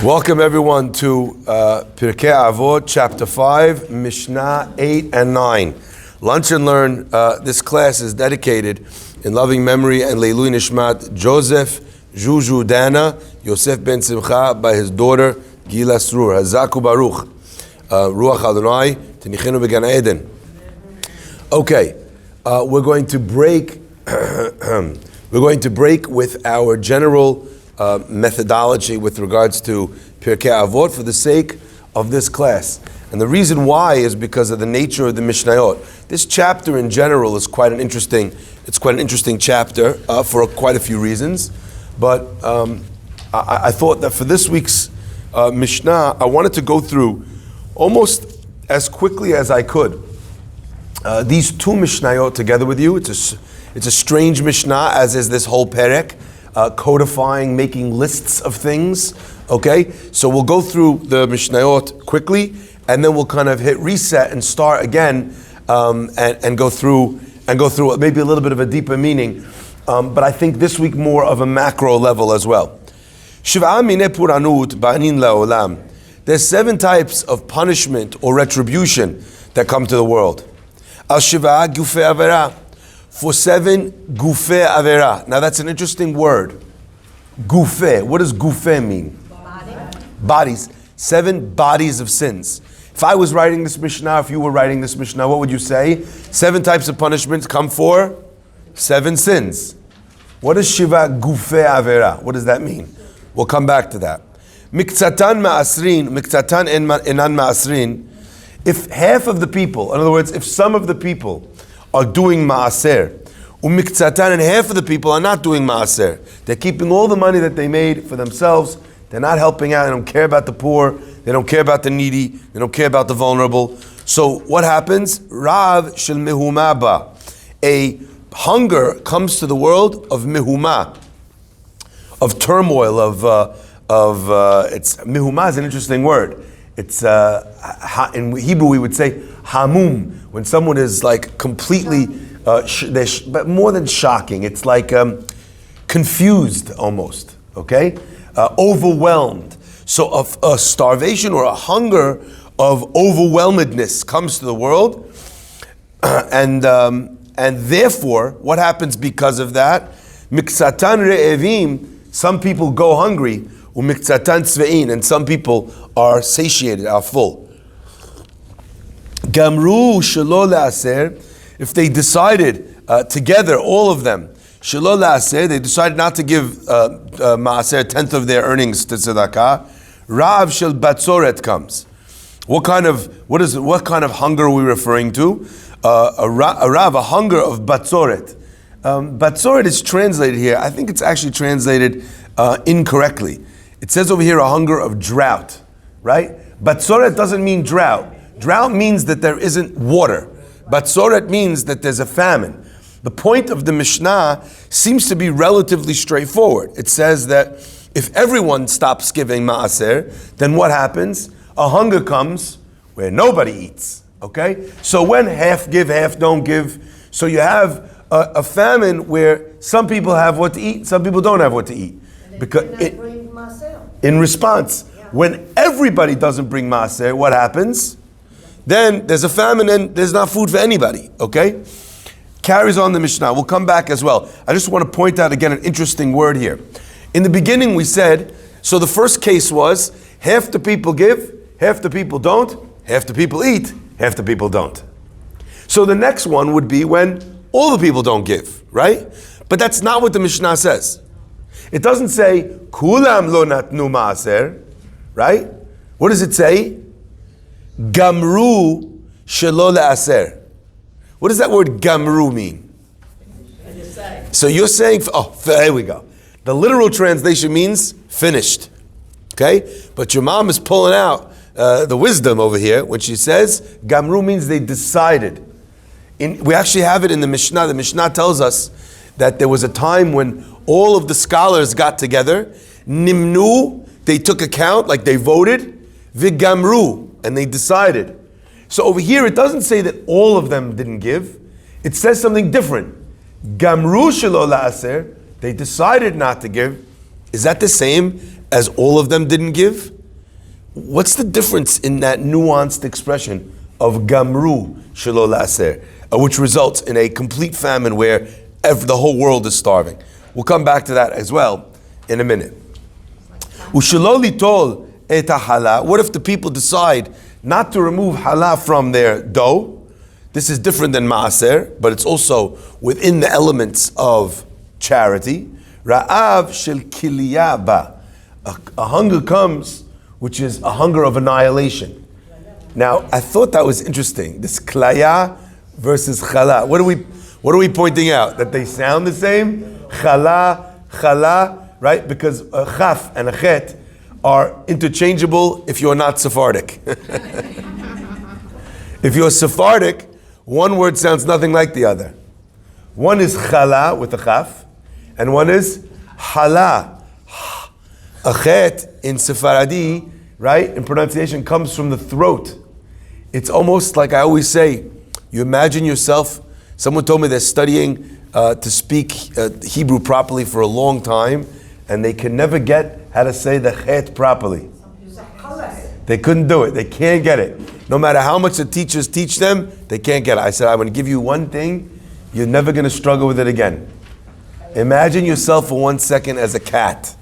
Welcome everyone to Pirkei Avot, chapter 5, Mishnah 8 and 9. Lunch and Learn, this class is dedicated in loving memory and Leilui Nishmat Joseph Juju Dana Yosef Ben Simcha by his daughter Gila Srur. Hazaku Baruch, Ruach Adonai, Tenichenu Began Eden. Okay, we're going to break with our general methodology with regards to Pirkei Avot for the sake of this class. And the reason why is because of the nature of the Mishnayot. This chapter in general is quite an interesting chapter for quite a few reasons. But I thought that for this week's Mishnah, I wanted to go through almost as quickly as I could these two Mishnayot together with you. It's a strange Mishnah, as is this whole Perek. Codifying, making lists of things. Okay, so we'll go through the Mishnayot quickly, and then we'll kind of hit reset and start again, and go through maybe a little bit of a deeper meaning. But I think this week more of a macro level as well. There's 7 types of punishment or retribution that come to the world. For 7 gufei avera. Now that's an interesting word. Gufei. What does gufei mean? Bodies. 7 bodies of sins. If I was writing this Mishnah, if you were writing this Mishnah, what would you say? 7 types of punishments come for 7 sins. What is shiva gufei avera? What does that mean? We'll come back to that. Miktsatan ma'asrin, miktsatan enan ma'asrin. If half of the people, in other words, if some of the people are doing maaser, umiktsatan, and half of the people are not doing maaser. They're keeping all the money that they made for themselves. They're not helping out. They don't care about the poor. They don't care about the needy. They don't care about the vulnerable. So what happens? Rav shel mehuma ba. A hunger comes to the world of mehuma, of turmoil, it's mehuma is an interesting word. It's in Hebrew we would say hamum, when someone is like completely, but more than shocking, it's like confused almost, okay? Overwhelmed. So a starvation or a hunger of overwhelmedness comes to the world, and therefore, what happens because of that? Miksatan re'evim, some people go hungry, umiksatan tzve'in, and some people are satiated, are full. Gamru shelo la'aser, if they decided together, all of them, shelo la'aser, they decided not to give ma'aser, 10th of their earnings to tzedakah, Rav shel batzoret comes. What kind of hunger are we referring to? A hunger of batzoret. Batzoret is translated here, I think it's actually translated incorrectly. It says over here a hunger of drought, right? Batzoret doesn't mean drought. Drought means that there isn't water. Batzoret means that there's a famine. The point of the Mishnah seems to be relatively straightforward. It says that if everyone stops giving ma'aser, then what happens? A hunger comes where nobody eats, okay? So when half give, half don't give, so you have a famine where some people have what to eat, some people don't have what to eat. Because in response, when everybody doesn't bring maaser, what happens? Then there's a famine and there's not food for anybody, okay? Carries on the Mishnah. We'll come back as well. I just want to point out again an interesting word here. In the beginning we said, so the first case was, half the people give, half the people don't, half the people eat, half the people don't. So the next one would be when all the people don't give, right? But that's not what the Mishnah says. It doesn't say, Kulam lo natnu maaser, right? What does it say? Gamru shelo le'aser. What does that word gamru mean? So you're saying, there we go. The literal translation means finished, okay? But your mom is pulling out the wisdom over here when she says, gamru means they decided. We actually have it in the Mishnah. The Mishnah tells us that there was a time when all of the scholars got together, nimnu, they took account, like they voted, vigamru, and they decided. So over here it doesn't say that all of them didn't give, it says something different. Gamru shelo la'aser, they decided not to give. Is that the same as all of them didn't give? What's the difference in that nuanced expression of gamru shelo la'aser, which results in a complete famine where the whole world is starving? We'll come back to that as well in a minute. Ushelo litol et hala. What if the people decide not to remove hala from their dough? This is different than maaser, but it's also within the elements of charity. Ra'av shel kiliyaba. A hunger comes, which is a hunger of annihilation. Now, I thought that was interesting. This klaya versus chala. What are we pointing out? That they sound the same? Chala, right? Because a chaf and a chet are interchangeable if you're not Sephardic. If you're Sephardic, one word sounds nothing like the other. One is chala with a chaf, and one is hala. A chet in Sephardi, right, in pronunciation comes from the throat. It's almost like I always say, you imagine yourself, someone told me they're studying to speak Hebrew properly for a long time, and they can never get how to say the chet properly. They couldn't do it. They can't get it. No matter how much the teachers teach them, they can't get it. I said, I'm going to give you one thing, you're never going to struggle with it again. Imagine yourself for 1 second as a cat,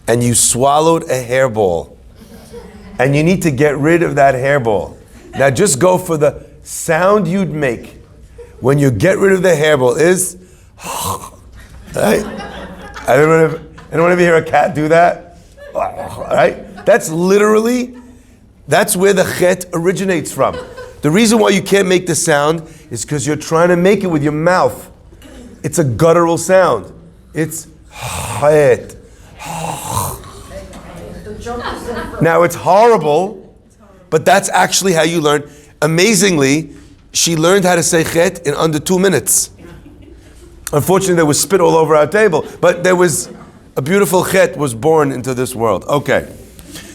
and you swallowed a hairball, and you need to get rid of that hairball. Now just go for the sound you'd make when you get rid of the hairball is, right? Anyone ever hear a cat do that? Right? That's where the chet originates from. The reason why you can't make the sound is because you're trying to make it with your mouth. It's a guttural sound. It's chet. Now it's horrible, but that's actually how you learn. Amazingly, she learned how to say chet in under 2 minutes. Unfortunately, there was spit all over our table, but there was a beautiful chet was born into this world. Okay,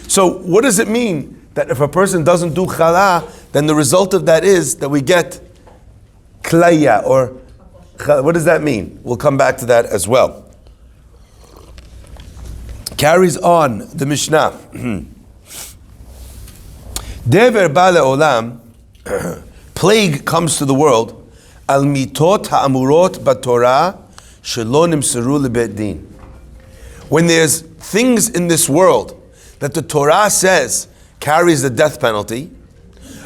so what does it mean that if a person doesn't do chala, then the result of that is that we get klaya, or what does that mean? We'll come back to that as well. Carries on the Mishnah. Dever ba le'olam, plague comes to the world, al mitot ha'amurot b'Torah shelo nimseru lebeit din. When there's things in this world that the Torah says carries the death penalty,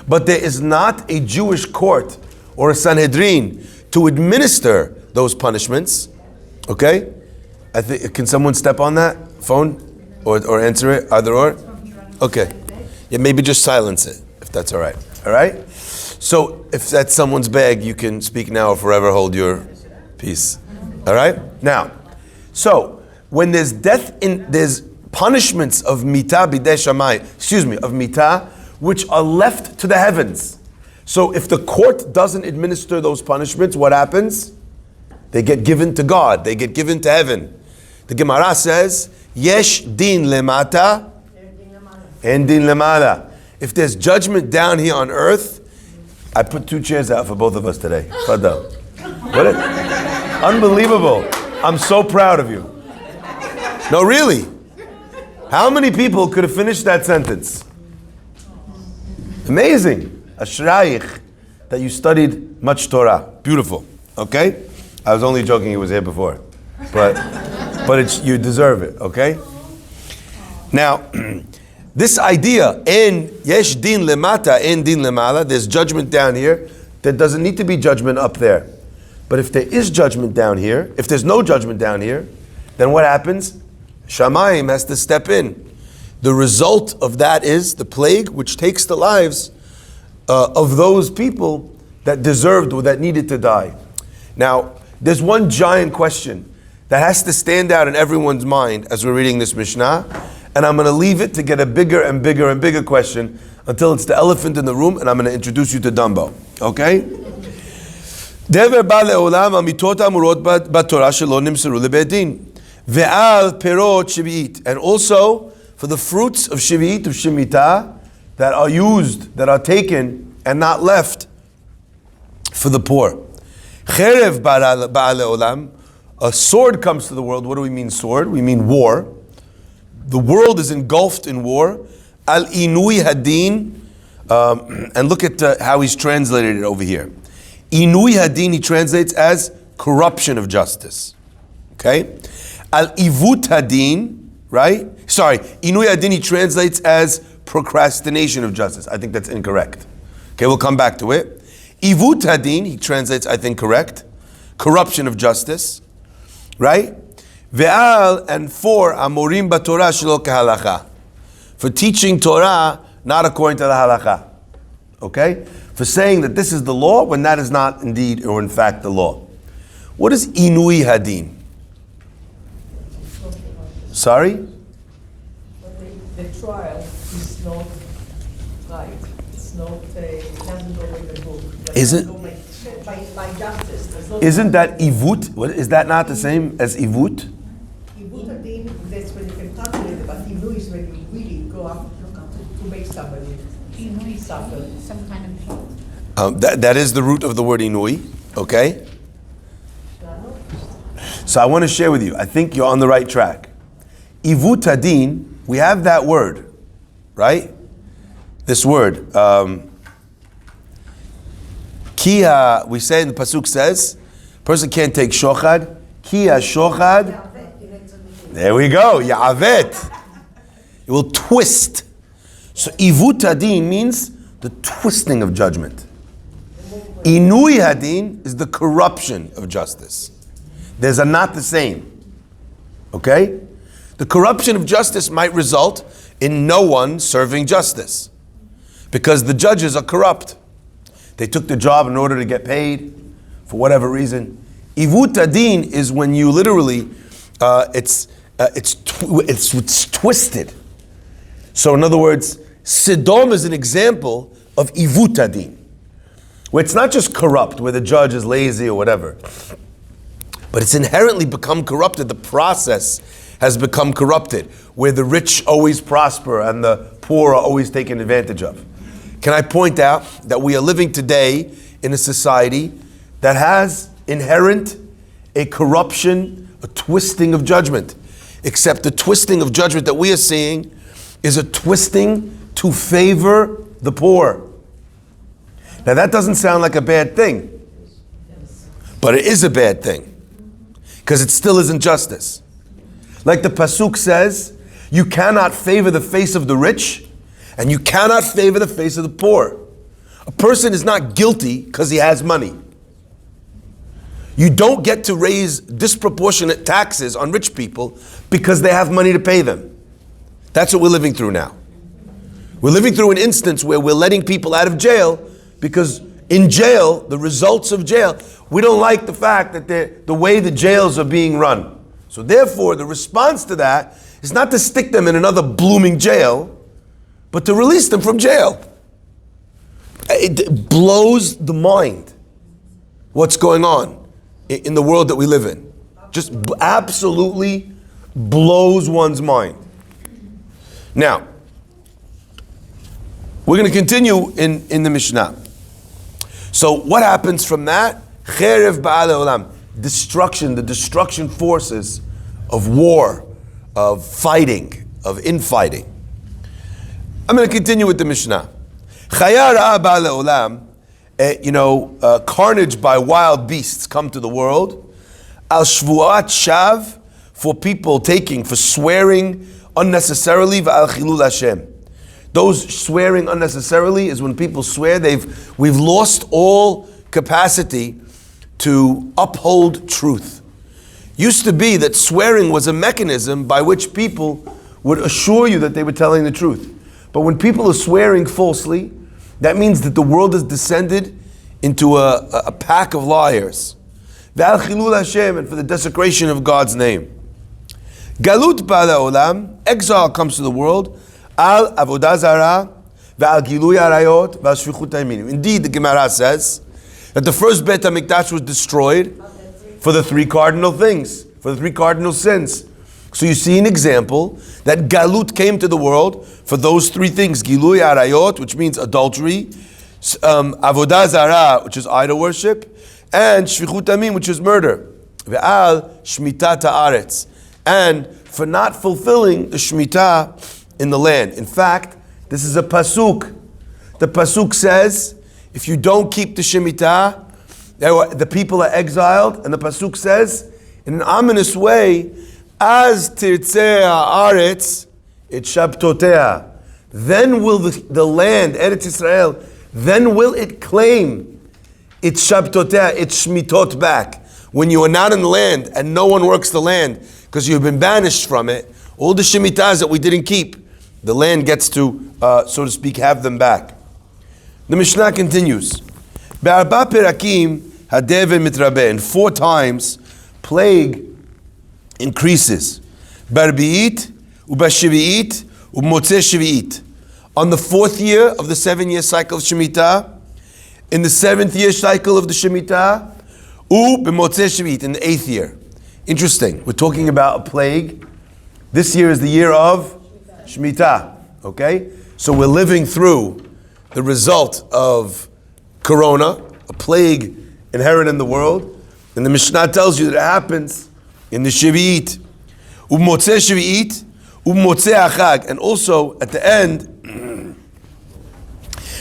but there is not a Jewish court or a Sanhedrin to administer those punishments, okay? Can someone step on that phone or answer it, either or? Okay. Yeah, maybe just silence it, if that's all right. All right? So if that's someone's bag, you can speak now or forever hold your peace. All right? Now, so when there's there's punishments of mitah bidei shamai, of mitah, which are left to the heavens. So if the court doesn't administer those punishments, what happens? They get given to God. They get given to heaven. The Gemara says, Yesh din lemata, and din lemala. If there's judgment down here on earth, I put 2 chairs out for both of us today. Fadal. Unbelievable. I'm so proud of you. No, really. How many people could have finished that sentence? Amazing. Ashrayich that you studied much Torah. Beautiful. Okay? I was only joking, he was here before. But you deserve it, okay? Now, this idea, en yesh din lemata, en din lemala, there's judgment down here. There doesn't need to be judgment up there. But if there is judgment down here, if there's no judgment down here, then what happens? Shamayim has to step in. The result of that is the plague, which takes the lives of those people that deserved or that needed to die. Now, there's one giant question that has to stand out in everyone's mind as we're reading this Mishnah, and I'm going to leave it to get a bigger and bigger and bigger question until it's the elephant in the room, and I'm going to introduce you to Dumbo. Okay? Dever ba le'olam amitot amurot b'Torah shelo nimseru lebeit din. Ve'al perot shvi'it, and also for the fruits of shvi'it, of shemitah, that are used, that are taken and not left for the poor. Cherev ba'al le'olam, a sword comes to the world. What do we mean sword? We mean war. the world is engulfed in war. Al inui hadin, and look at how he's translated it over here. Inui hadin he translates as corruption of justice. Okay? Al ivut hadin, right? Sorry, inui hadin he translates as procrastination of justice. I think that's incorrect. Okay, we'll come back to it. Ivut hadin he translates, I think, correct. Corruption of justice, right? Ve'al, and for amorim b'Torah shelo kehalacha, for teaching Torah not according to the halacha. Okay? For saying that this is the law when that is not indeed or in fact the law. What is inui hadin? Sorry? The trial is not right. It's not, it doesn't go with the book. Isn't by justice. Isn't that ivut? What, is that not the same as ivut? Ivut hadin, that's when you can calculate it, but inu is when you really go up to make somebody suffer. Some kind of pain. That is the root of the word inui, okay? So I want to share with you, I think you're on the right track. Ivut hadin, we have that word, right? This word. Kia, we say in the pasuk says, person can't take shochad. Kia shochad. There we go, ya'avet. It will twist. So ivut hadin means the twisting of judgment. Inui hadin is the corruption of justice. There's a not the same. Okay? The corruption of justice might result in no one serving justice because the judges are corrupt. They took the job in order to get paid for whatever reason. Ivut hadin is when you literally, it's twisted. So in other words, Sodom is an example of ivut hadin, where it's not just corrupt, where the judge is lazy or whatever, but it's inherently become corrupted. The process has become corrupted, where the rich always prosper and the poor are always taken advantage of. Can I point out that we are living today in a society that has inherent a corruption, a twisting of judgment, except the twisting of judgment that we are seeing is a twisting to favor the poor. Now that doesn't sound like a bad thing, but it is a bad thing, because it still isn't justice. Like the pasuk says, you cannot favor the face of the rich, and you cannot favor the face of the poor. A person is not guilty because he has money. You don't get to raise disproportionate taxes on rich people because they have money to pay them. That's what we're living through now. We're living through an instance where we're letting people out of jail because in jail, the results of jail, we don't like the fact that the way the jails are being run. So therefore, the response to that is not to stick them in another blooming jail, but to release them from jail. It blows the mind what's going on in the world that we live in. Just absolutely blows one's mind. Now, we're going to continue in the Mishnah. So what happens from that? Cherev ba'al olam. Destruction, the destruction forces of war, of fighting, of infighting. I'm going to continue with the Mishnah. Chaya ra'a ba'al olam, carnage by wild beasts come to the world. Al shvuat shav, for people taking, for swearing unnecessarily, va'al chilul Hashem. Those swearing unnecessarily is when people swear we've lost all capacity to uphold truth. Used to be that swearing was a mechanism by which people would assure you that they were telling the truth. But when people are swearing falsely, that means that the world has descended into a pack of liars. Ve'al chilul Hashem, and for the desecration of God's name. Galut ba'al olam, exile comes to the world. Al avodah zarah, ve'al gilui arayot, ve'al shvichut ha'yaminim. Indeed, the Gemara says that the first Beit HaMikdash was destroyed for the three cardinal things, for the three cardinal sins. So you see an example that Galut came to the world for those three things: Gilui arayot, which means adultery, avodah zarah, which is idol worship, and shvichut hamim, which is murder. Ve'al shmitat haaretz, and for not fulfilling the Shemitah in the land. In fact, this is a pasuk. The pasuk says, if you don't keep the Shemitah, the people are exiled, and the pasuk says, in an ominous way, as tirtzeh haaretz et shabtotea, then will the land, Eretz Israel, then will it claim its shabtotea, its shmitot back. When you are not in the land and no one works the land because you've been banished from it, all the shemitahs that we didn't keep, the land gets to, so to speak, have them back. The Mishnah continues. Be'arba perakim hadeve mitrabe. And 4 times, plague increases. Barbi'it, ubashivi'it, ubmotzeh shivi'it. On the 4th year of the 7-year cycle of Shemitah, in the 7th year cycle of the Shemitah, b'motzeh shivi'it, in the 8th year. Interesting. We're talking about a plague. This year is the year of Shemitah. Okay? So we're living through the result of Corona, a plague inherent in the world. And the Mishnah tells you that it happens in the Shivi'it. U'motzeh Shivi'it, u'motzeh Achag. And also, at the end,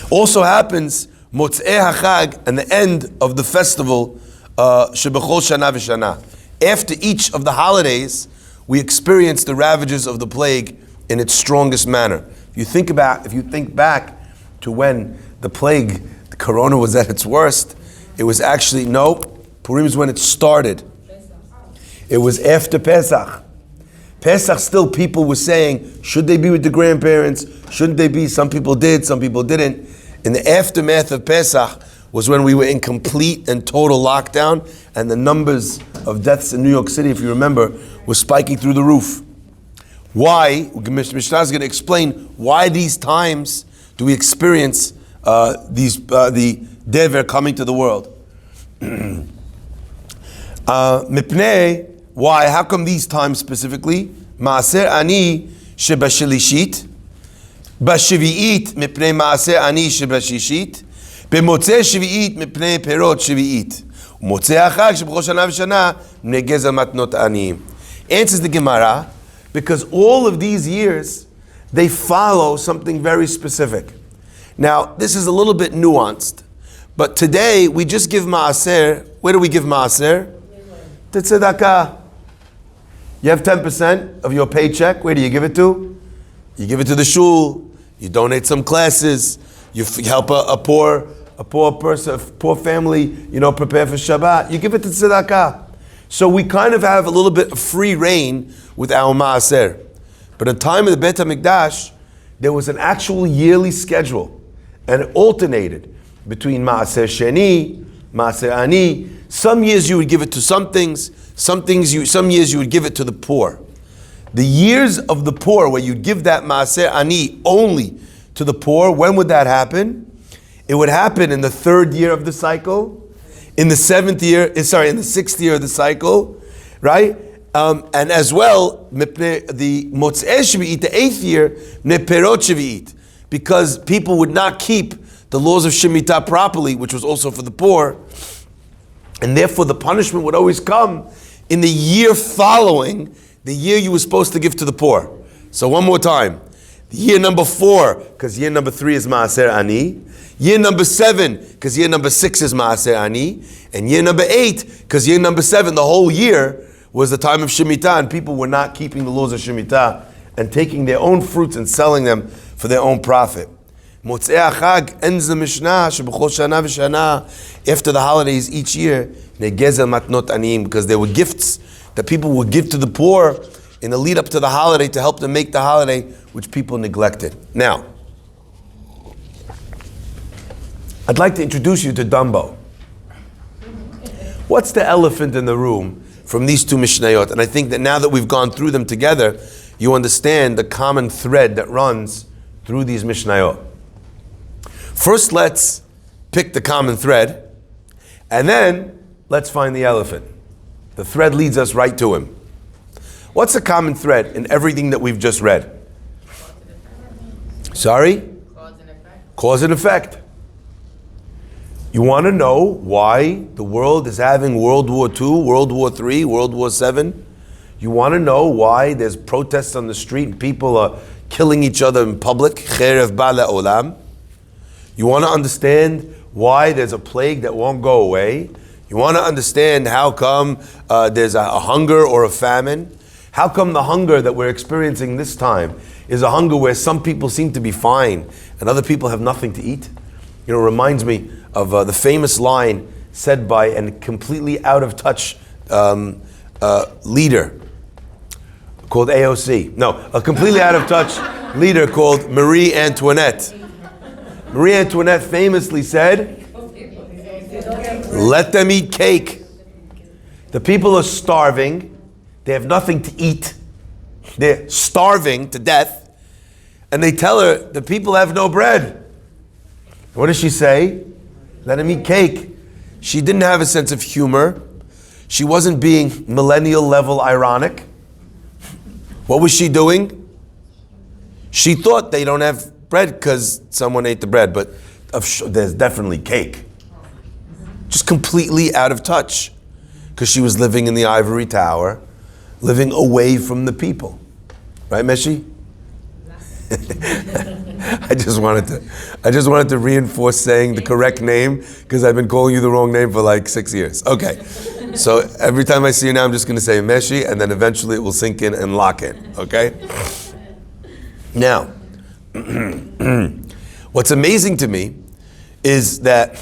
also happens Motzeh Hachag, and the end of the festival, Shebechol Shana V'Shana. After each of the holidays, we experience the ravages of the plague in its strongest manner. If you think back to when the plague, the Corona, was at its worst, it was actually, Purim is when it started. It was after Pesach. Pesach, still people were saying, should they be with the grandparents? Shouldn't they be? Some people did, some people didn't. In the aftermath of Pesach was when we were in complete and total lockdown, and the numbers of deaths in New York City, if you remember, were spiking through the roof. Why? Mishnah is going to explain why these times do we experience the dever coming to the world. Mipnei, why? How come these times specifically? Maaser ani shebashilishit, bashivi'it mipnei maaser ani shebashishit, b'motzei shivi'it mipnei perot shivi'it, u'motzei achag sheb'chol shana v'shana mipnei gezel matnot ani. Answers the Gemara, because all of these years, they follow something very specific. Now, this is a little bit nuanced, but today we just give maaser. Where do we give maaser? To tzedakah. You have 10% of your paycheck. Where do you give it to? You give it to the shul. You donate some classes. You help a poor person, a poor family, prepare for Shabbat. You give it to tzedakah. So we kind of have a little bit of free reign with our maaser. But at the time of the Beit HaMikdash, there was an actual yearly schedule, and it alternated between maaser sheni, maaser ani. Some years you would give it to some things. Some years you would give it to the poor. The years of the poor, where you'd give that maaser ani only to the poor, when would that happen? It would happen in the 3rd year of the cycle, in the 6th year of the cycle, right? And as well, the motzeh shvi'it, the 8th year, perot shvi'it, because people would not keep the laws of Shemitah properly, which was also for the poor, and therefore the punishment would always come in the year following the year you were supposed to give to the poor. So one more time. Year number 4, because year number 3 is maaser ani. Year number 7, because year number 6 is maaser ani. And year number 8, because year number 7, the whole year, was the time of Shemitah, and people were not keeping the laws of Shemitah and taking their own fruits and selling them for their own profit. Motzei Achag ends the Mishnah, Shebechol Shana V'Shana, after the holidays each year, Negezel Matnot Aniyim, because there were gifts that people would give to the poor in the lead up to the holiday to help them make the holiday, which people neglected. Now, I'd like to introduce you to Dumbo. What's the elephant in the room from these 2 Mishnayot? And I think that now that we've gone through them together, you understand the common thread that runs through these Mishnayot. First, let's pick the common thread, and then let's find the elephant. The thread leads us right to him. What's the common thread in everything that we've just read? Sorry? Cause and effect. You want to know why the world is having World War II, World War III, World War VII? You want to know why there's protests on the street and people are killing each other in public? Cherev ba'le olam. You want to understand why there's a plague that won't go away? You want to understand how come there's a hunger or a famine? How come the hunger that we're experiencing this time is a hunger where some people seem to be fine and other people have nothing to eat? You know, it reminds me of the famous line said by a completely out of touch leader called AOC. No, a completely out of touch leader called Marie Antoinette. Marie Antoinette famously said, "Let them eat cake." The people are starving. They have nothing to eat. They're starving to death. And they tell her, the people have no bread. What does she say? Let them eat cake. She didn't have a sense of humor. She wasn't being millennial level ironic. What was she doing? She thought they don't have bread because someone ate the bread, but there's definitely cake. Just completely out of touch because she was living in the ivory tower, living away from the people. Right, Meshi? I just wanted to reinforce saying the correct name because I've been calling you the wrong name for like 6 years. Okay. So every time I see you now, I'm just going to say Meshi, and then eventually it will sink in and lock in. Okay? Now, what's amazing to me is that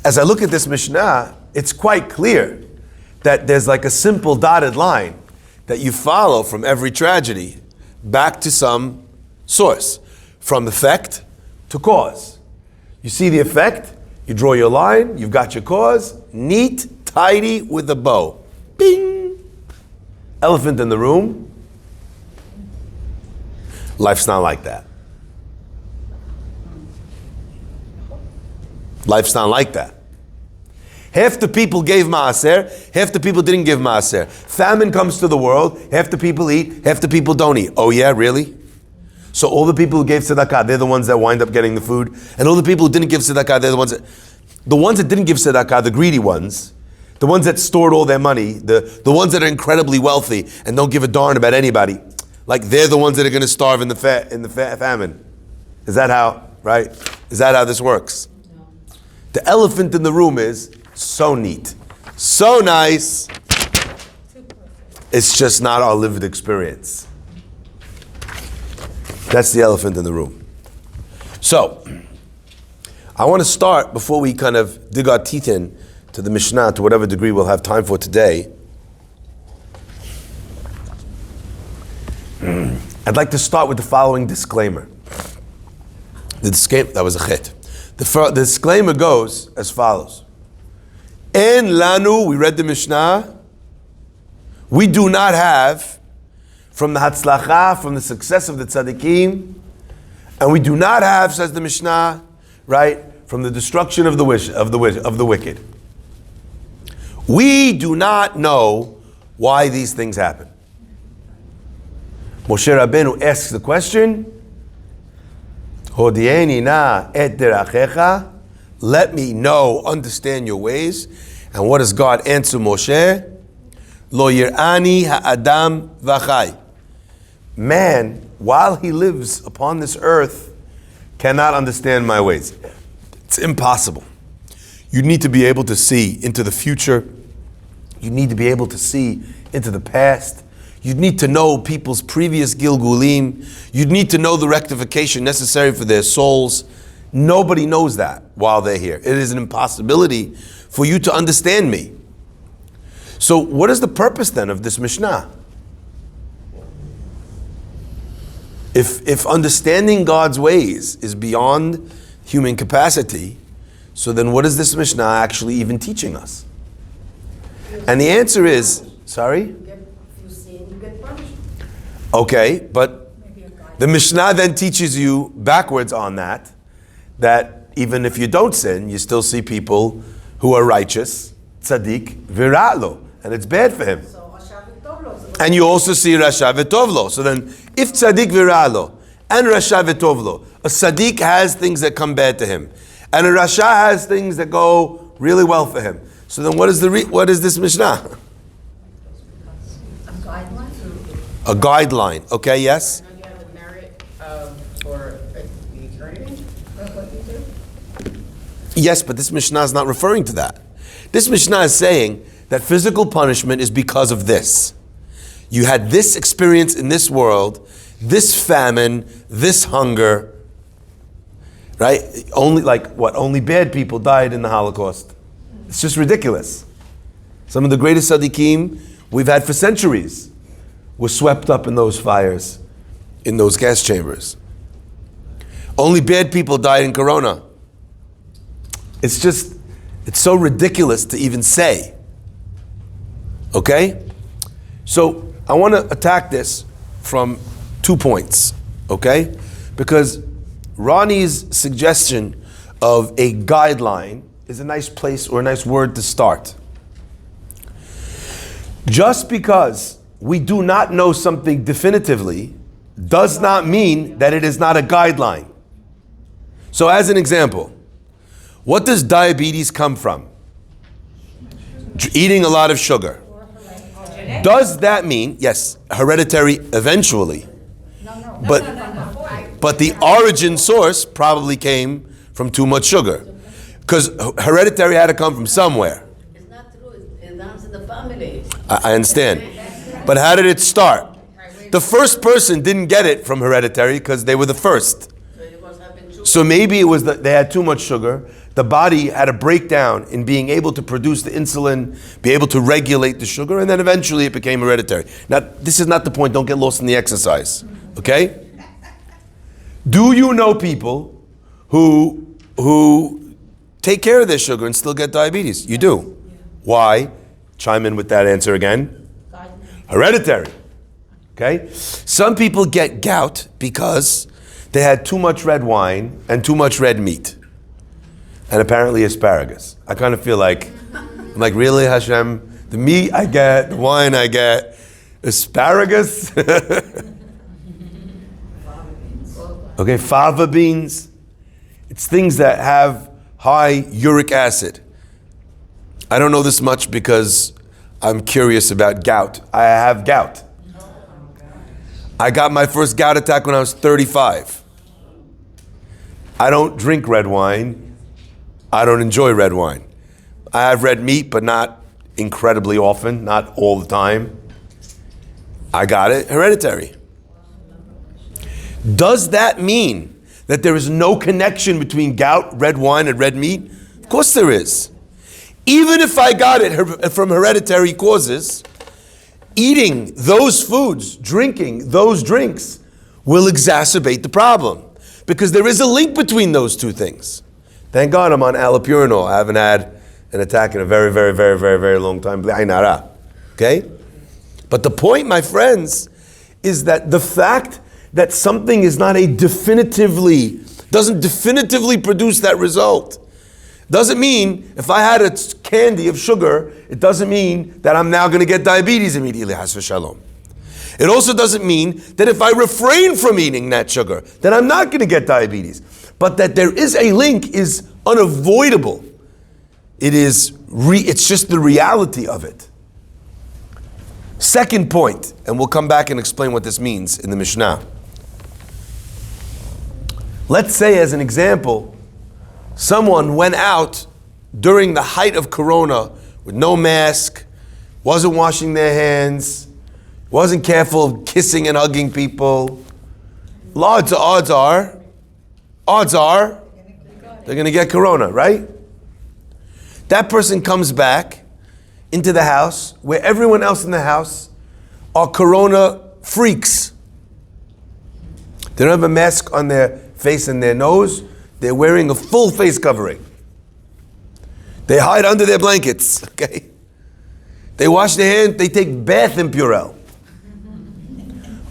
as I look at this Mishnah, it's quite clear that there's like a simple dotted line that you follow from every tragedy back to some source, from effect to cause. You see the effect, you draw your line, you've got your cause, neat, tidy with a bow. Bing! Elephant in the room. Life's not like that. Life's not like that. Half the people gave maaser, half the people didn't give maaser. Famine comes to the world, half the people eat, half the people don't eat. Oh yeah, really? So all the people who gave tzedakah, they're the ones that wind up getting the food, and all the people who didn't give tzedakah, they're the ones that didn't give tzedakah, the greedy ones, the ones that stored all their money, the ones that are incredibly wealthy and don't give a darn about anybody, like they're the ones that are going to starve in the famine. Is that how, right? Is that how this works? No. The elephant in the room is so neat, so nice. It's just not our lived experience. That's the elephant in the room. So, I want to start, before we kind of dig our teeth in to the Mishnah, to whatever degree we'll have time for today. I'd like to start with the following disclaimer. That was a chit. The disclaimer goes as follows. En lanu, we read the Mishnah, we do not have from the hatzlacha, from the success of the tzaddikim, and we do not have, says the Mishnah, right, from the destruction of the wicked. We do not know why these things happen. Moshe Rabbeinu asks the question, Hodieni na et derachecha, let me know, understand your ways. And what does God answer Moshe? Lo yir'ani ha'adam v'chai. Man, while he lives upon this earth, cannot understand my ways. It's impossible. You need to be able to see into the future. You need to be able to see into the past. You need to know people's previous gilgulim. You need to know the rectification necessary for their souls. Nobody knows that while they're here. It is an impossibility for you to understand me. So what is the purpose then of this Mishnah? If understanding God's ways is beyond human capacity, so then what is this Mishnah actually even teaching us? And the answer is, sorry? You sin, you get punished. Okay, but the Mishnah then teaches you backwards on that even if you don't sin, you still see people who are righteous, tzaddik, vira'lo, and it's bad for him. And you also see Rasha v'tovlo. So then, if tzaddik vira'lo and Rasha v'tovlo, a tzaddik has things that come bad to him, and a Rasha has things that go really well for him. So then, what is this Mishnah? A guideline. Okay, yes? Don't you have a merit for the eternity? That's what you do? Yes, but this Mishnah is not referring to that. This Mishnah is saying that physical punishment is because of this. You had this experience in this world, this famine, this hunger, right? Only bad people died in the Holocaust. It's just ridiculous. Some of the greatest tzaddikim we've had for centuries were swept up in those fires, in those gas chambers. Only bad people died in Corona. It's so ridiculous to even say. Okay? So I want to attack this from 2 points, okay? Because Ronnie's suggestion of a guideline is a nice place or a nice word to start. Just because we do not know something definitively does not mean that it is not a guideline. So as an example, what does diabetes come from? Eating a lot of sugar. Does that mean, yes, hereditary eventually, but the origin source probably came from too much sugar. Because hereditary had to come from somewhere. It's not true. It runs in the family. I understand. But how did it start? The first person didn't get it from hereditary because they were the first. So maybe it was that they had too much sugar. The body had a breakdown in being able to produce the insulin, be able to regulate the sugar, and then eventually it became hereditary. Now, this is not the point. Don't get lost in the exercise. Okay? Do you know people who take care of their sugar and still get diabetes? You do. Why? Chime in with that answer again. Hereditary. Okay? Some people get gout because they had too much red wine and too much red meat. And apparently asparagus. I kind of feel like, I'm like, really, Hashem? The meat I get, the wine I get, asparagus? Okay, fava beans. It's things that have high uric acid. I don't know this much because I'm curious about gout. I have gout. I got my first gout attack when I was 35. I don't drink red wine. I don't enjoy red wine. I have red meat, but not incredibly often, not all the time. I got it, hereditary. Does that mean that there is no connection between gout, red wine, and red meat? Of course there is. Even if I got it from hereditary causes, eating those foods, drinking those drinks will exacerbate the problem because there is a link between those two things. Thank God I'm on allopurinol. I haven't had an attack in a very, very, very, very, very long time. Okay? But the point, my friends, is that the fact that something is not doesn't definitively produce that result. Doesn't mean if I had a candy of sugar, it doesn't mean that I'm now going to get diabetes immediately. Has v'shalom. It also doesn't mean that if I refrain from eating that sugar, then I'm not going to get diabetes. But that there is a link is unavoidable. It's just the reality of it. Second point, and we'll come back and explain what this means in the Mishnah. Let's say, as an example, someone went out during the height of Corona with no mask, wasn't washing their hands, wasn't careful of kissing and hugging people. Odds are, they're going to get Corona, right? That person comes back into the house where everyone else in the house are Corona freaks. They don't have a mask on their face and their nose. They're wearing a full face covering. They hide under their blankets, okay? They wash their hands, they take bath in Purell.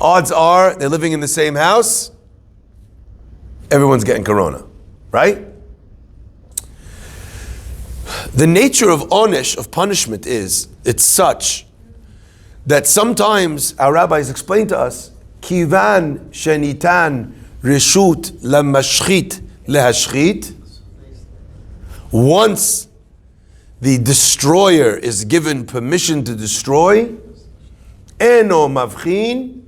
Odds are they're living in the same house. Everyone's getting Corona, right? The nature of onish, of punishment, it's such that sometimes our rabbis explain to us, Kivan shenitan reshut lamashchit lehashchit. Once the destroyer is given permission to destroy, eno mavchin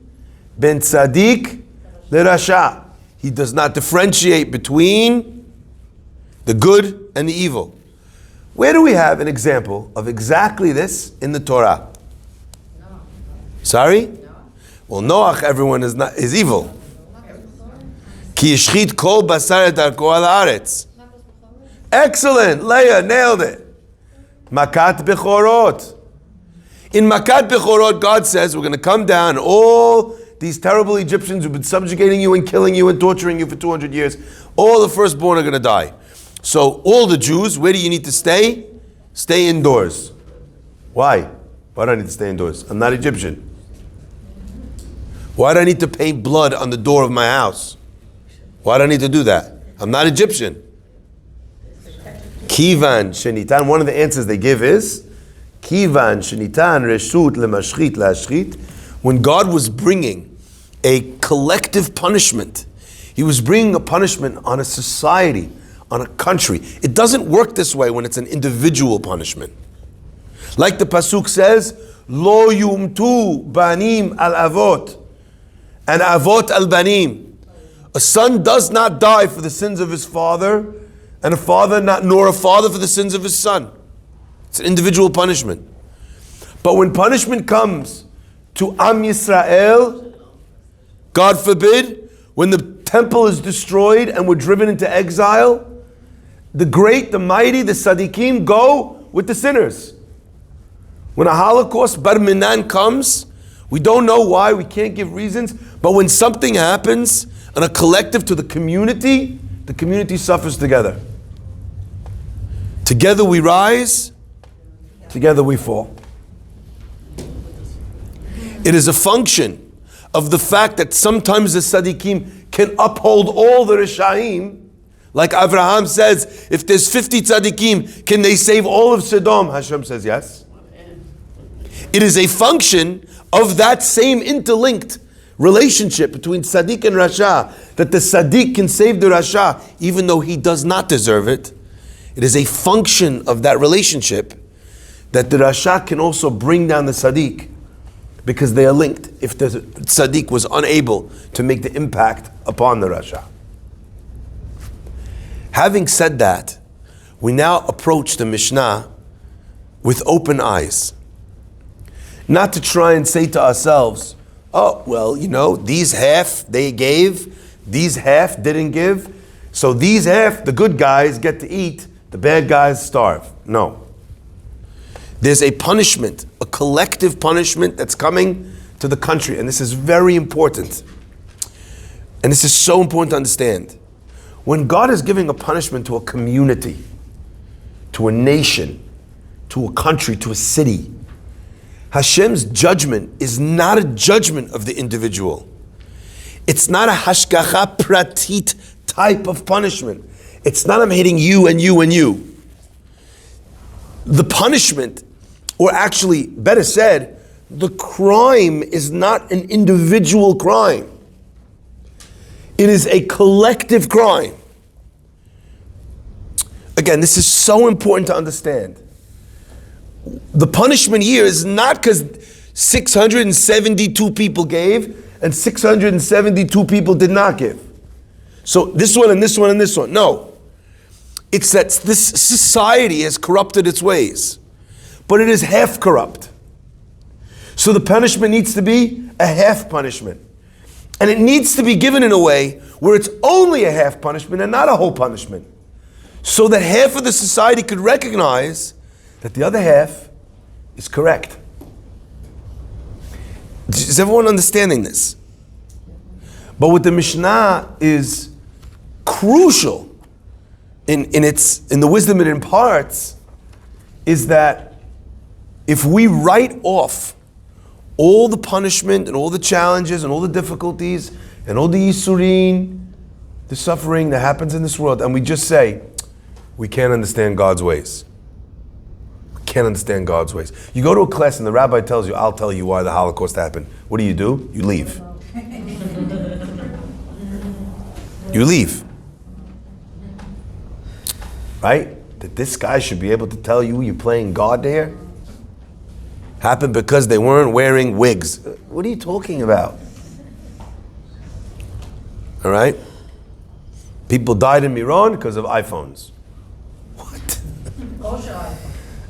ben tzaddik lerasha. He does not differentiate between the good and the evil. Where do we have an example of exactly this in the Torah? Sorry? Well, Noach, everyone is evil. Ki yishchit kol basar et darko al haaretz. Excellent, Leah nailed it. Makat bechorot. In Makat bechorot, God says we're going to come down. All these terrible Egyptians who've been subjugating you and killing you and torturing you for 200 years, all the firstborn are going to die. So all the Jews, where do you need to stay? Stay indoors. Why? Why do I need to stay indoors? I'm not Egyptian. Why do I need to paint blood on the door of my house? Why do I need to do that? I'm not Egyptian. Kivan shenitan. One of the answers they give is Kivan shenitan reshut lemashchit lashchit. When God was bringing a collective punishment, He was bringing a punishment on a society, on a country. It doesn't work this way when it's an individual punishment. Like the pasuk says, Lo yumtu banim al avot, and avot al banim. A son does not die for the sins of his father, and a father nor a father for the sins of his son. It's an individual punishment. But when punishment comes to Am Yisrael, God forbid, when the temple is destroyed and we're driven into exile, the great, the mighty, the tzaddikim go with the sinners. When a Holocaust, Bar Minan, comes, we don't know why, we can't give reasons, but when something happens on a collective to the community suffers together. Together we rise, together we fall. It is a function of the fact that sometimes the tzaddikim can uphold all the Rishaim. Like Abraham says, if there's 50 tzaddikim, can they save all of Sodom? Hashem says yes. It is a function of that same interlinked relationship between tzaddik and rasha, that the tzaddik can save the rasha even though he does not deserve it. It is a function of that relationship that the rasha can also bring down the tzaddik, because they are linked if the tzaddik was unable to make the impact upon the rasha. Having said that, we now approach the Mishnah with open eyes. Not to try and say to ourselves, oh, well, these half they gave, these half didn't give, so these half, the good guys get to eat, the bad guys starve. No. There's a punishment, a collective punishment that's coming to the country, and this is very important. And this is so important to understand. When God is giving a punishment to a community, to a nation, to a country, to a city, Hashem's judgment is not a judgment of the individual. It's not a hashgacha pratit type of punishment. It's not I'm hitting you and you and you. The punishment, or actually, better said, the crime is not an individual crime. It is a collective crime. Again, this is so important to understand. The punishment here is not because 672 people gave and 672 people did not give. So this one and this one and this one. No. It's that this society has corrupted its ways. But it is half corrupt. So the punishment needs to be a half punishment. And it needs to be given in a way where it's only a half punishment and not a whole punishment. So that half of the society could recognize that the other half is correct. Is everyone understanding this? But what the Mishnah is crucial in the wisdom it imparts is that if we write off all the punishment and all the challenges and all the difficulties and all the yisurin, the suffering that happens in this world, and we just say, we can't understand God's ways. Can't understand God's ways. You go to a class and the rabbi tells you, I'll tell you why the Holocaust happened. What do? You leave. You leave. Right? That this guy should be able to tell you you're playing God there? Happened because they weren't wearing wigs. What are you talking about? All right? People died in Miron because of iPhones. What?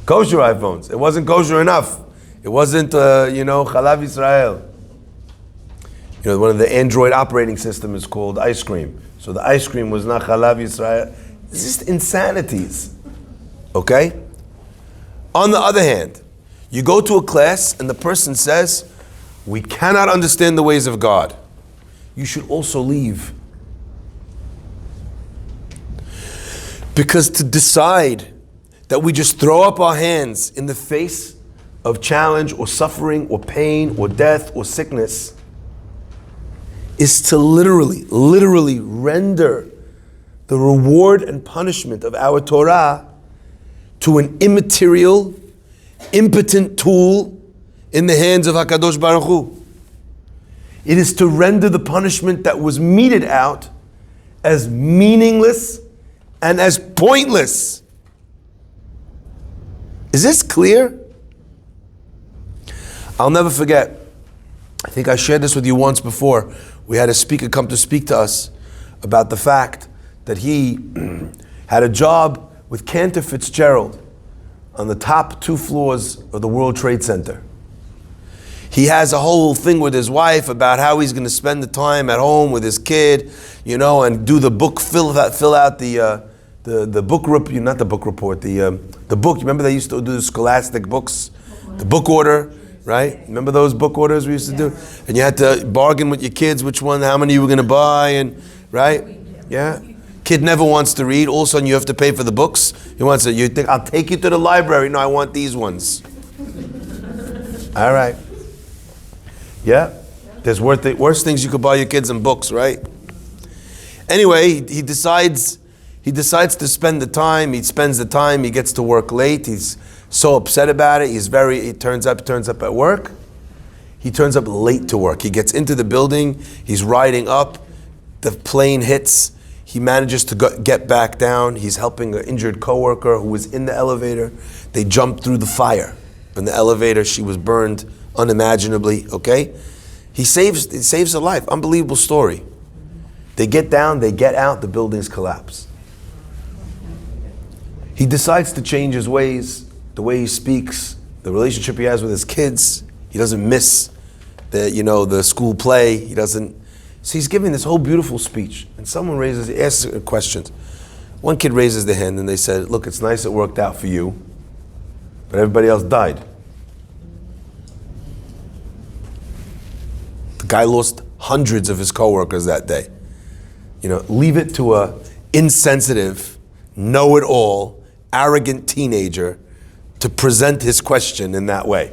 Kosher iPhones. It wasn't kosher enough. It wasn't, Chalav Israel. One of the Android operating system is called ice cream. So the ice cream was not Chalav Israel. It's just insanities. Okay? On the other hand, you go to a class and the person says, we cannot understand the ways of God. You should also leave. Because to decide that we just throw up our hands in the face of challenge or suffering or pain or death or sickness is to literally render the reward and punishment of our Torah to an immaterial, impotent tool in the hands of HaKadosh Baruch Hu. It is to render the punishment that was meted out as meaningless and as pointless. Is this clear? I'll never forget. I think I shared this with you once before. We had a speaker come to speak to us about the fact that he had a job with Cantor Fitzgerald on the top 2 floors of the World Trade Center. He has a whole thing with his wife about how he's going to spend the time at home with his kid, and do the book, fill out the book report, not the book report, the book. You remember they used to do the scholastic books, the book order, right? Remember those book orders we used to do? And you had to bargain with your kids which one, how many you were going to buy, and right? Yeah. Kid never wants to read. All of a sudden you have to pay for the books. He wants to. You think I'll take you to the library? No, I want these ones. All right. Yeah. There's worse things you could buy your kids than books, right? Anyway, he decides to spend the time. He spends the time. He gets to work late. He's so upset about it. He turns up at work. He turns up late to work. He gets into the building. He's riding up. The plane hits. He manages to get back down. He's helping an injured coworker who was in the elevator. They jumped through the fire in the elevator. She was burned unimaginably. Okay, he saves her life. Unbelievable story. They get down. They get out. The buildings collapse. He decides to change his ways, the way he speaks, the relationship he has with his kids. He doesn't miss the school play. He doesn't. So he's giving this whole beautiful speech, and someone asks questions. One kid raises their hand, and they said, "Look, it's nice it worked out for you, but everybody else died." The guy lost hundreds of his coworkers that day. Leave it to a insensitive, know-it-all, arrogant teenager to present his question in that way.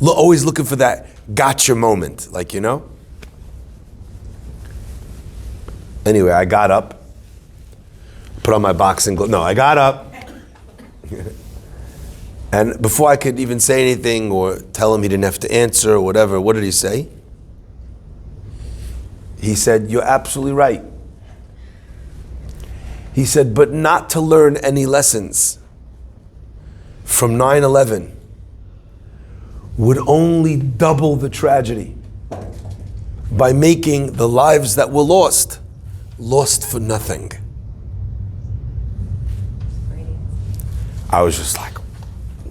Always looking for that gotcha moment, Anyway, I got up, put on my boxing gloves. No, I got up. And before I could even say anything or tell him he didn't have to answer or whatever, what did he say? He said, "You're absolutely right." He said, "But not to learn any lessons from 9/11 would only double the tragedy by making the lives that were lost for nothing." I was just like,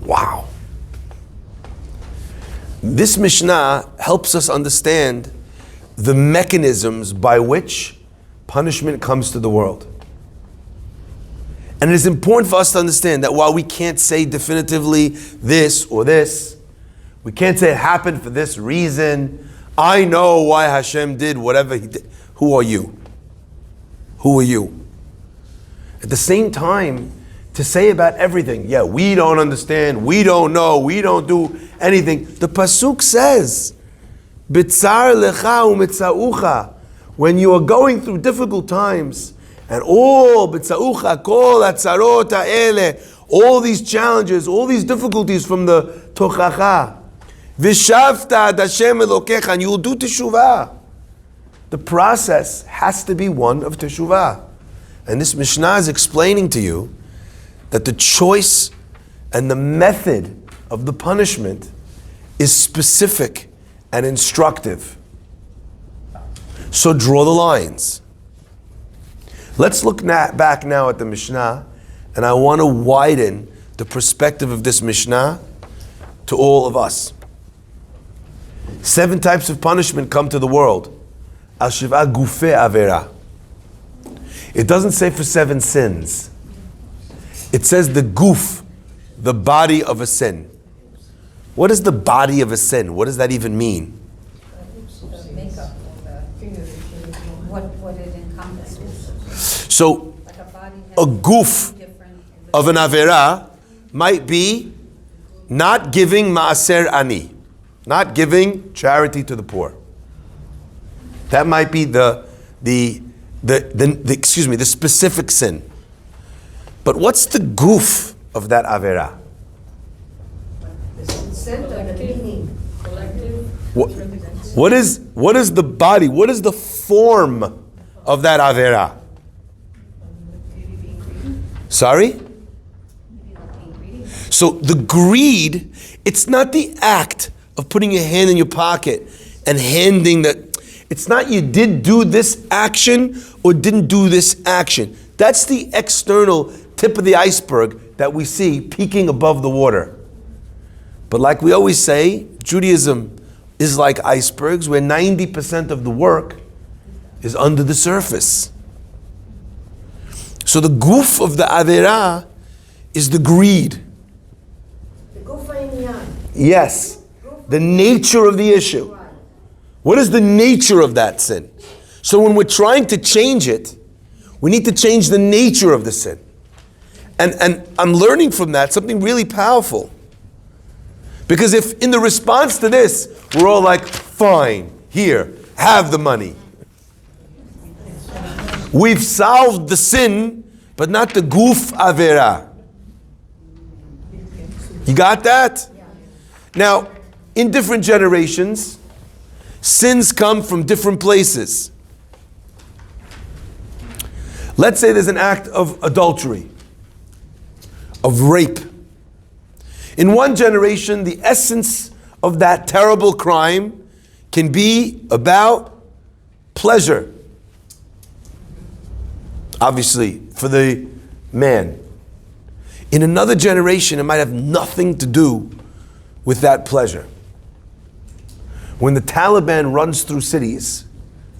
wow. This Mishnah helps us understand the mechanisms by which punishment comes to the world. And it is important for us to understand that while we can't say definitively this or this, we can't say it happened for this reason, I know why Hashem did whatever He did. Who are you? Who are you? At the same time, to say about everything, yeah, we don't understand, we don't know, we don't do anything. The Pasuk says, B'tzar lecha u'metzaucha. When you are going through difficult times, and all b'tzaucha, kol atzarot ha'ele, all these challenges, all these difficulties from the tochacha, v'shavta ad Hashem elokecha, and you will do teshuvah. The process has to be one of teshuvah. And this Mishnah is explaining to you that the choice and the method of the punishment is specific and instructive. So draw the lines. Let's look back now at the Mishnah, and I want to widen the perspective of this Mishnah to all of us. 7 types of punishment come to the world. Al Shiva Gufe Avera. It doesn't say for 7 sins. It says the guf, the body of a sin. What is the body of a sin? What does that even mean? Makeup, what it encompasses. So, Like a body has a guf different. of an avera might be not giving maaser ani, not giving charity to the poor. That might be the specific sin. But what's the guf of that avera? What is the body? What is the form of that avera? Sorry? So the greed, it's not the act of putting your hand in your pocket and handing it's not you did do this action or didn't do this action. That's the external tip of the iceberg that we see peeking above the water. But like we always say, Judaism is like icebergs where 90% of the work is under the surface. So the guf of the avera is the greed. Yes, the nature of the issue. What is the nature of that sin? So when we're trying to change it, we need to change the nature of the sin. And I'm learning from that something really powerful. Because if in the response to this, we're all like, fine, here, have the money. We've solved the sin, but not the guf avera. You got that? Now, in different generations, sins come from different places. Let's say there's an act of adultery, of rape. In one generation, the essence of that terrible crime can be about pleasure. Obviously, for the man. In another generation, it might have nothing to do with that pleasure. When the Taliban runs through cities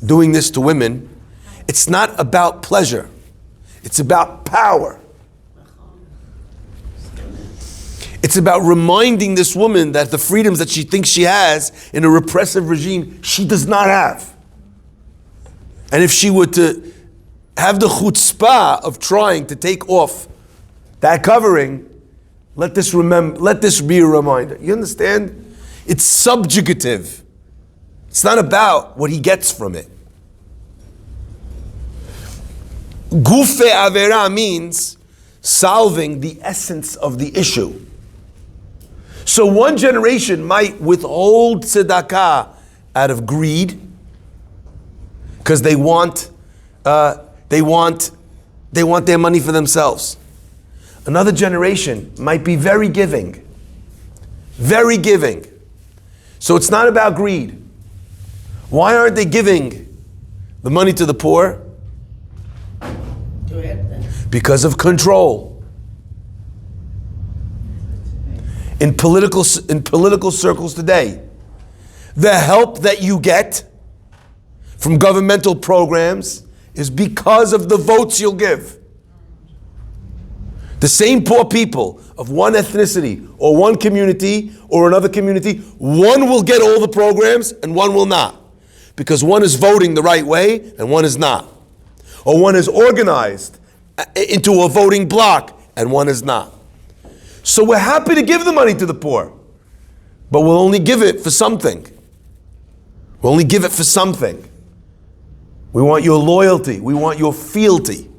doing this to women, it's not about pleasure. It's about power. It's about reminding this woman that the freedoms that she thinks she has in a repressive regime, she does not have. And if she were to have the chutzpah of trying to take off that covering, let this be a reminder. You understand? It's subjugative. It's not about what he gets from it. Gufe avera means solving the essence of the issue. So one generation might withhold tzedakah out of greed because they want their money for themselves. Another generation might be very giving. Very giving. So it's not about greed. Why aren't they giving the money to the poor? Because of control. In political circles today, the help that you get from governmental programs is because of the votes you'll give. The same poor people of one ethnicity or one community or another community, one will get all the programs and one will not. Because one is voting the right way and one is not. Or one is organized into a voting block and one is not. So we're happy to give the money to the poor, but we'll only give it for something. We'll only give it for something. We want your loyalty. We want your fealty.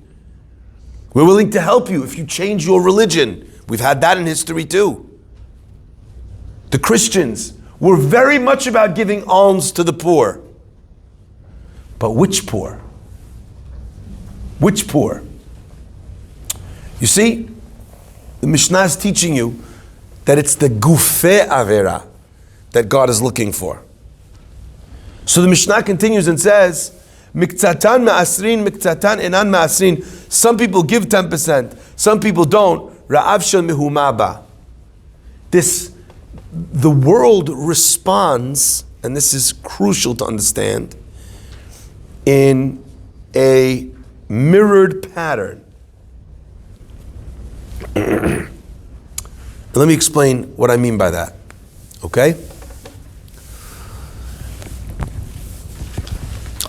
We're willing to help you if you change your religion. We've had that in history too. The Christians were very much about giving alms to the poor. But which poor? Which poor? You see, the Mishnah is teaching you that it's the gufe avera that God is looking for. So the Mishnah continues and says, Miktsatan ma'asrin, miktsatan enan ma'asrin. Some people give 10%, some people don't. Ra'av shel mehumaba. The world responds, and this is crucial to understand, in a mirrored pattern. Let me explain what I mean by that. Okay?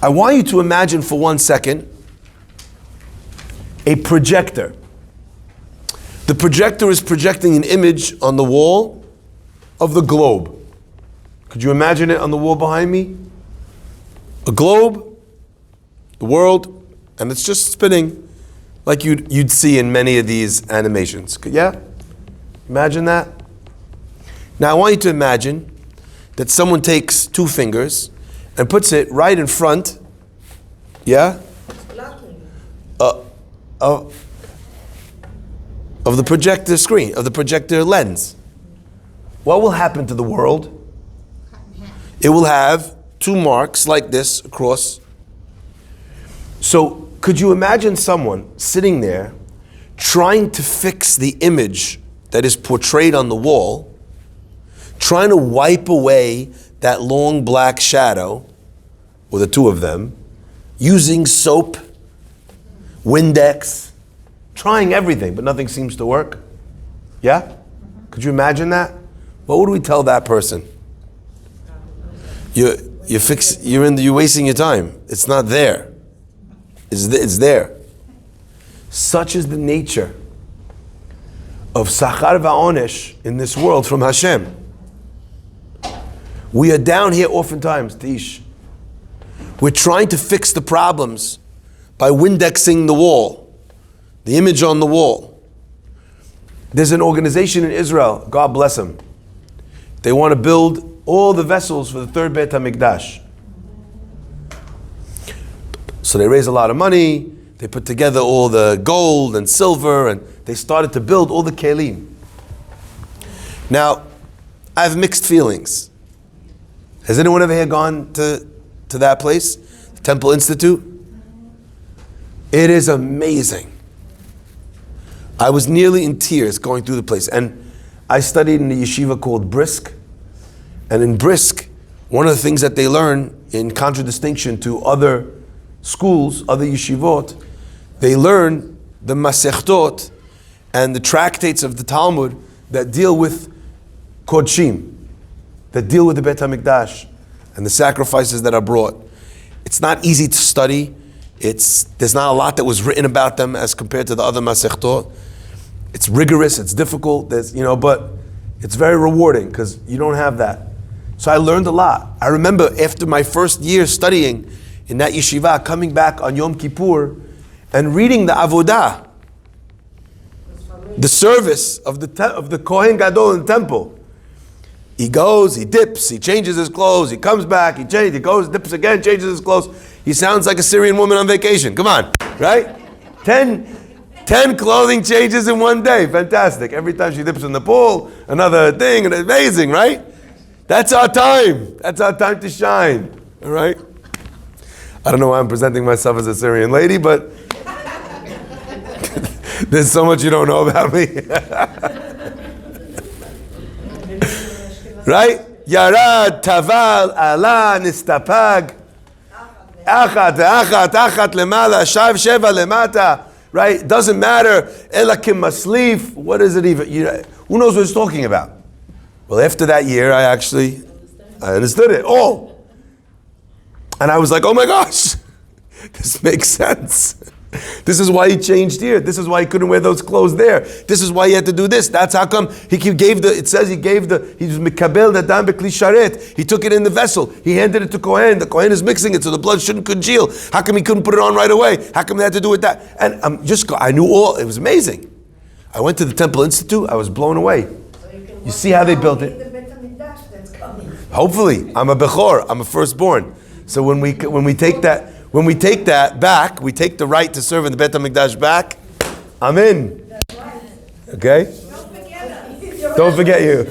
I want you to imagine for 1 second a projector. The projector is projecting an image on the wall of the globe. Could you imagine it on the wall behind me? A globe, the world, and it's just spinning like you'd see in many of these animations. Yeah? Imagine that. Now I want you to imagine that someone takes 2 fingers and puts it right in front, yeah? Of the projector screen, of the projector lens. What will happen to the world? It will have 2 marks like this across. So could you imagine someone sitting there trying to fix the image that is portrayed on the wall, trying to wipe away that long black shadow, or the 2 of them, using soap, Windex, trying everything, but nothing seems to work? Yeah? Could you imagine that? What would we tell that person? You're wasting your time. It's not there. It's there. Such is the nature of Sachar va'onesh in this world from Hashem. We are down here oftentimes, Tish. We're trying to fix the problems by Windexing the wall, the image on the wall. There's an organization in Israel, God bless them. They want to build all the vessels for the 3rd Beit HaMikdash. So they raise a lot of money, they put together all the gold and silver, and they started to build all the kelim. Now, I have mixed feelings. Has anyone ever here gone to that place? The Temple Institute? It is amazing. I was nearly in tears going through the place. And I studied in a yeshiva called Brisk. And in Brisk, one of the things that they learn, in contradistinction to other schools, other yeshivot, they learn the Masechtot and the tractates of the Talmud that deal with Kodshim, that deal with the Beit HaMikdash and the sacrifices that are brought. It's not easy to study. There's not a lot that was written about them as compared to the other Masechtot. It's rigorous, it's difficult, but it's very rewarding because you don't have that. So I learned a lot. I remember after my first year studying in that yeshiva, coming back on Yom Kippur and reading the Avodah, the service of the Kohen Gadol in the temple. He goes, he dips, he changes his clothes, he comes back, he goes, dips again, changes his clothes. He sounds like a Syrian woman on vacation. Come on, right? 10 clothing changes in one day. Fantastic. Every time she dips in the pool, another thing, and amazing, right? That's our time. That's our time to shine. All right? I don't know why I'm presenting myself as a Syrian lady, but there's so much you don't know about me. Right? Yarad, Taval, Allah, Nistapag. Achat lemala, shav sheva lemata. Right? It doesn't matter. Elakim maslif. What is it even? Who knows what it's talking about? Well, after that year, I understood it all. And I was like, oh my gosh, this makes sense. This is why he changed here. This is why he couldn't wear those clothes there. This is why he had to do this. That's how come he was mikabel the dam bekli sharet. He took it in the vessel. He handed it to Kohen. The Kohen is mixing it so the blood shouldn't congeal. How come he couldn't put it on right away? How come they had to do it that? And I knew all. It was amazing. I went to the Temple Institute. I was blown away. You see how they built it? Hopefully, I'm a Bechor. I'm a firstborn. So when we take that back, we take the right to serve in the Beit HaMikdash back, I'm in. Okay? Don't forget you.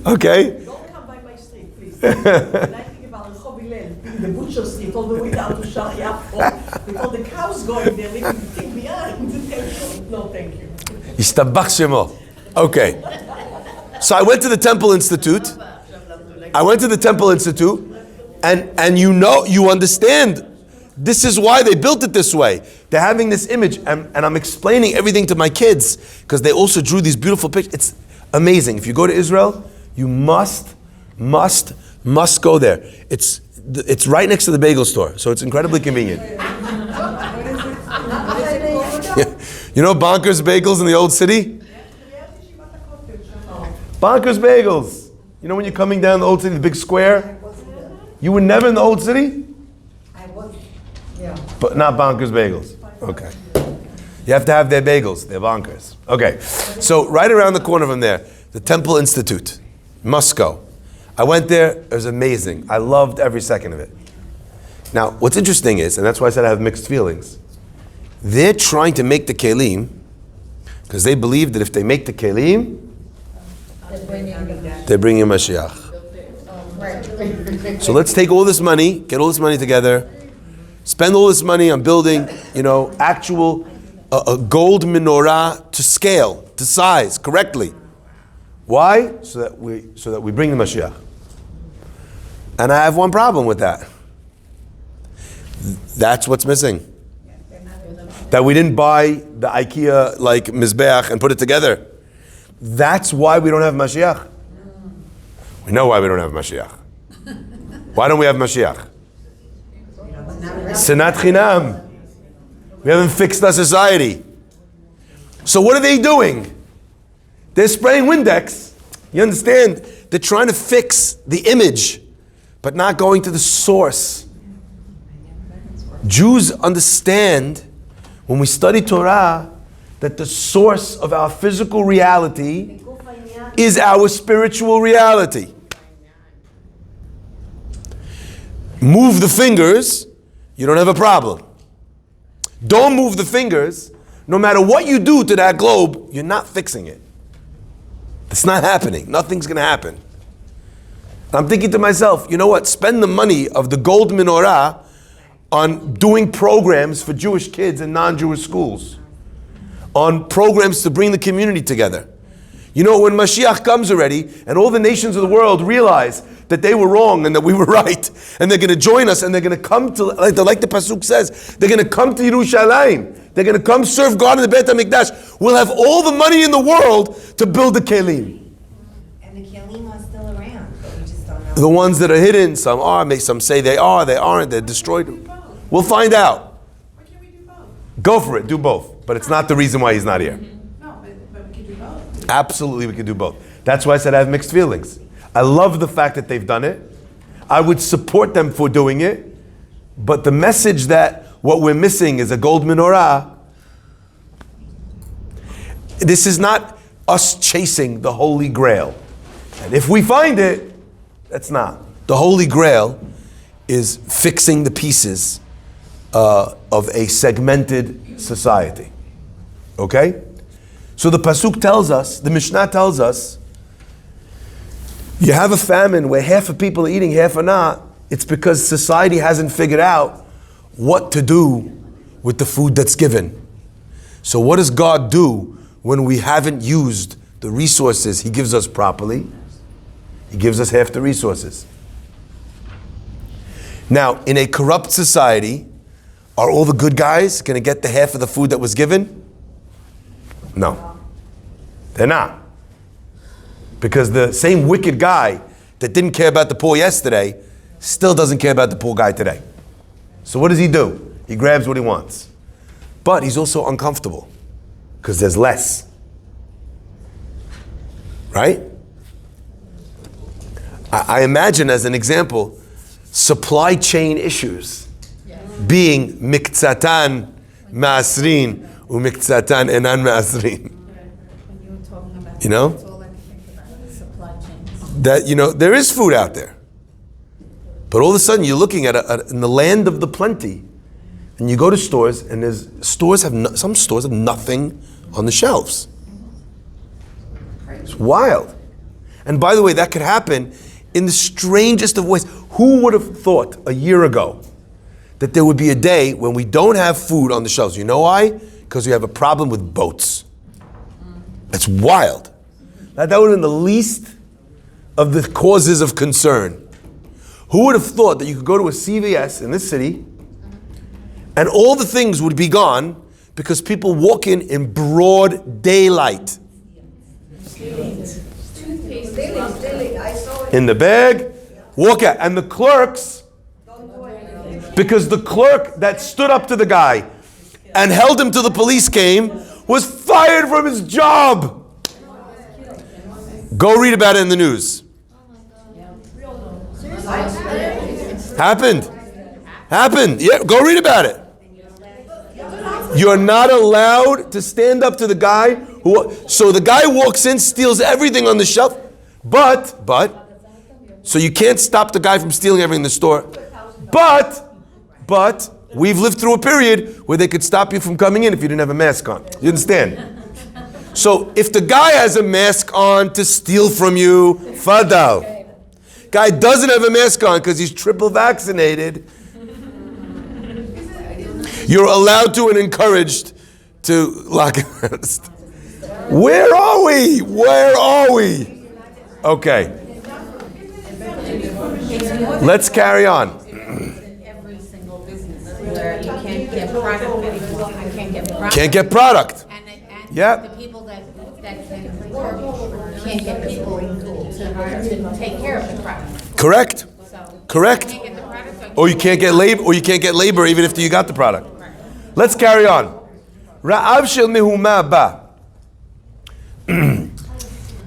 Okay? Don't come by my street, please. And I think about Rehov Hillel, the butcher street, all the way down to Shari Yafo, with all the cows going there, leaving the thing behind. Thank you. No, thank you. Yishtabach Shemo. Okay. So I went to the Temple Institute. And you understand, this is why they built it this way. They're having this image, and I'm explaining everything to my kids, because they also drew these beautiful pictures. It's amazing. If you go to Israel, you must go there. It's right next to the bagel store, so it's incredibly convenient. You know Bonkers Bagels in the old city? Bonkers Bagels. You know when you're coming down the old city, the big square? You were never in the old city? I was, yeah. But not Bonkers Bagels. Okay. You have to have their bagels. They're bonkers. Okay. So right around the corner from there, the Temple Institute. Must go. I went there. It was amazing. I loved every second of it. Now, what's interesting is, and that's why I said I have mixed feelings, they're trying to make the kelim because they believe that if they make the kelim, they're bringing Mashiach. So let's take all this money, get all this money together, spend all this money on building, actual a gold menorah to scale, to size, correctly. Why? So that we bring the Mashiach. And I have one problem with that. That's what's missing. That we didn't buy the IKEA Mizbeach and put it together. That's why we don't have Mashiach. We know why we don't have Mashiach. Why don't we have Mashiach? Senat Chinam. We haven't fixed our society. So what are they doing? They're spraying Windex. You understand? They're trying to fix the image, but not going to the source. Jews understand when we study Torah that the source of our physical reality is our spiritual reality. Move the fingers, you don't have a problem. Don't move the fingers, no matter what you do to that globe, you're not fixing it. It's not happening. Nothing's going to happen. I'm thinking to myself, you know what? Spend the money of the gold menorah on doing programs for Jewish kids in non-Jewish schools, on programs to bring the community together. You know, when Mashiach comes already, and all the nations of the world realize that they were wrong and that we were right, and they're going to join us, and they're going to come to, like the Pasuk says, they're going to come to Yerushalayim. They're going to come serve God in the Beit HaMikdash. We'll have all the money in the world to build the kelim. And the kelim are still around, but we just don't know. The ones that are hidden, some are, some say they are, they aren't, they're destroyed. We'll find out. Why can't we do both? Go for it, do both. But it's not the reason why he's not here. No, but we can do both. Absolutely, we can do both. That's why I said I have mixed feelings. I love the fact that they've done it. I would support them for doing it. But the message that what we're missing is a gold menorah, this is not us chasing the Holy Grail. And if we find it, that's not. The Holy Grail is fixing the pieces of a segmented society. Okay? So the Pasuk tells us, the Mishnah tells us, you have a famine where half of people are eating, half are not. It's because society hasn't figured out what to do with the food that's given. So what does God do when we haven't used the resources He gives us properly? He gives us half the resources. Now, in a corrupt society, are all the good guys going to get the half of the food that was given? No. They're not. Because the same wicked guy that didn't care about the poor yesterday still doesn't care about the poor guy today. So what does he do? He grabs what he wants. But he's also uncomfortable because there's less. Right? I imagine, as an example, supply chain issues being miktsatan ma'asrin umiktsatan enan ma'asrin. You know? That, there is food out there. But all of a sudden you're looking at in the land of the plenty, and you go to stores, and some stores have nothing on the shelves. It's wild. And by the way, that could happen in the strangest of ways. Who would have thought a year ago that there would be a day when we don't have food on the shelves? You know why? Because we have a problem with boats. That's wild. That would have been the least of the causes of concern. Who would have thought that you could go to a CVS in this city and all the things would be gone because people walk in broad daylight. In the bag, walk out. And the clerks, because the clerk that stood up to the guy and held him till the police came was fired from his job. Go read about it in the news. Happened. Yeah, go read about it. You're not allowed to stand up to the guy who. So the guy walks in, steals everything on the shelf, but, so you can't stop the guy from stealing everything in the store. But we've lived through a period where they could stop you from coming in if you didn't have a mask on. You understand? So if the guy has a mask on to steal from you, fadal. Guy doesn't have a mask on because he's triple vaccinated. You're allowed to and encouraged to lock it. Where are we? Okay. Let's carry on. Every single business where you can't get product anymore. I can't get product. Can't get product. And Yep. the people that can work can't get people to take care of the product. Correct. So Correct. you can't get the product, Or you can't get labor even if you got the product. Let's carry on. Ra'av shel mehuma ba.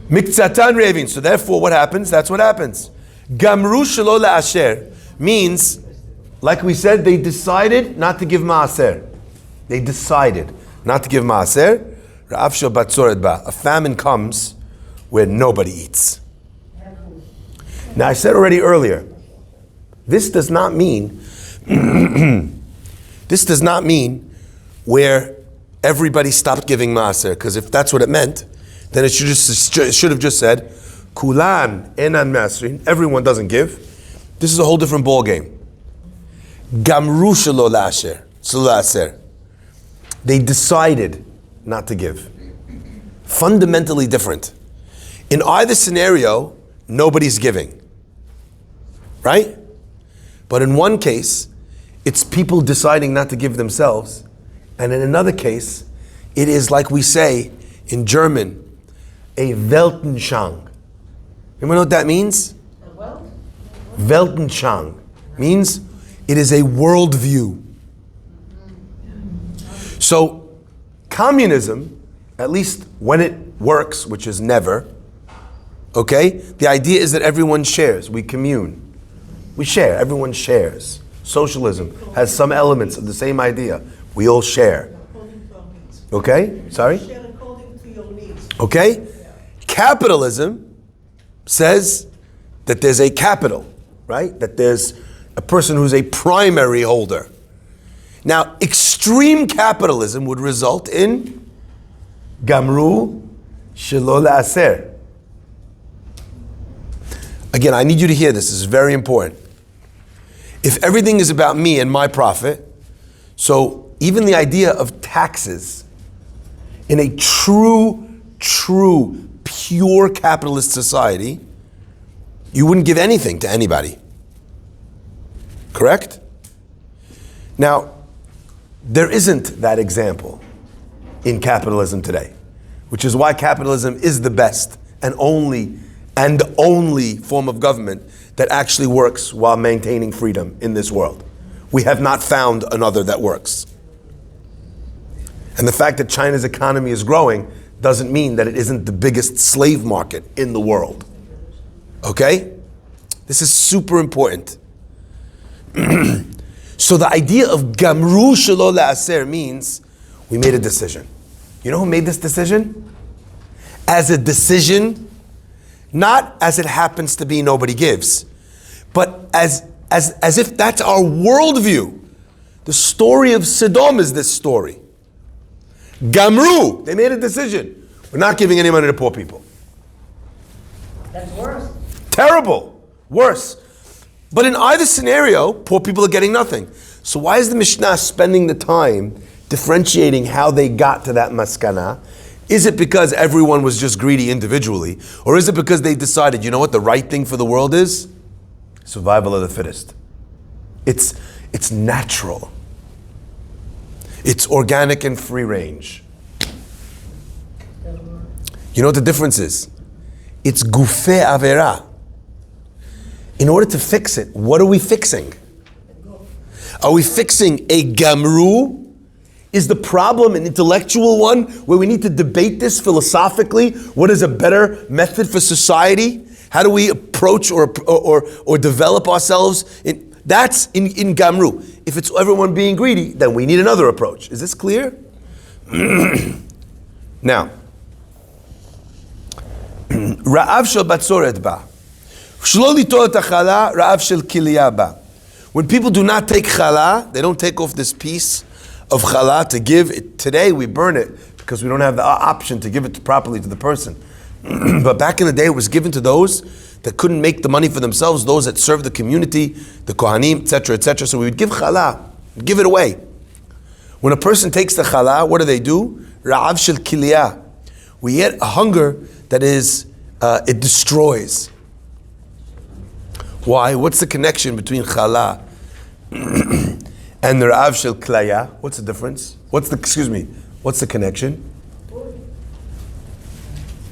Miktsatan revin. So therefore what happens? That's what happens. Gamru shelo la'asher means, like we said, they decided not to give ma'aser. They decided not to give ma'aser. Ra'av shel batzoret ba. A famine comes where nobody eats. Now I said already earlier, this does not mean where everybody stopped giving maaser, because if that's what it meant, then it should have just said, Kulan enan masrin, everyone doesn't give. This is a whole different ball game. Gamru shelo la'aser. They decided not to give. Fundamentally different. In either scenario, nobody's giving. Right? But in one case, it's people deciding not to give themselves. And in another case, it is like we say in German, a Weltanschauung. You know what that means? Weltanschauung means it is a worldview. So communism, at least when it works, which is never, okay? The idea is that everyone shares, we commune. We share, everyone shares. Socialism has some elements of the same idea. We all share. Okay? Sorry? Share according to your needs. Okay? Capitalism says that there's a capital, right? That there's a person who's a primary holder. Now, extreme capitalism would result in Gamru Shelo La'aser. Again, I need you to hear this. This is very important. If everything is about me and my profit, so even the idea of taxes in a true, pure capitalist society, you wouldn't give anything to anybody. Correct? Now, there isn't that example in capitalism today, which is why capitalism is the best and only form of government that actually works while maintaining freedom in this world. We have not found another that works. And the fact that China's economy is growing doesn't mean that it isn't the biggest slave market in the world. Okay? This is super important. So the idea of Gamru Shelo La'aser means we made a decision. You know who made this decision? As a decision, not as it happens to be nobody gives, but as if that's our worldview. The story of Sodom is this story. Gamru, they made a decision. We're not giving any money to poor people. That's worse. Terrible. Worse. But in either scenario, poor people are getting nothing. So why is the Mishnah spending the time differentiating how they got to that maskana? Is it because everyone was just greedy individually? Or is it because they decided, you know what the right thing for the world is? Survival of the fittest. It's natural. It's organic and free range. You know what the difference is? It's gufei avera. In order to fix it, what are we fixing? Are we fixing a gamru? Is the problem an intellectual one where we need to debate this philosophically? What is a better method for society? How do we approach or develop ourselves? That's in gamru. If it's everyone being greedy, then we need another approach. Is this clear? Now, Ra'av shel batzoret ba. Shlo litol et hachala, ra'av shel kiliyah ba. When people do not take challah, they don't take off this piece of challah to give it. Today we burn it because we don't have the option to give it properly to the person. But back in the day, it was given to those that couldn't make the money for themselves, those that served the community, the kohanim, etc., etc. So we would give challah, give it away. When a person takes the challah, what do? Ra'av shel kiliyah. We get a hunger that is, it destroys. Why? What's the connection between challah and the ra'av shel kiliyah? What's the difference? What's the connection?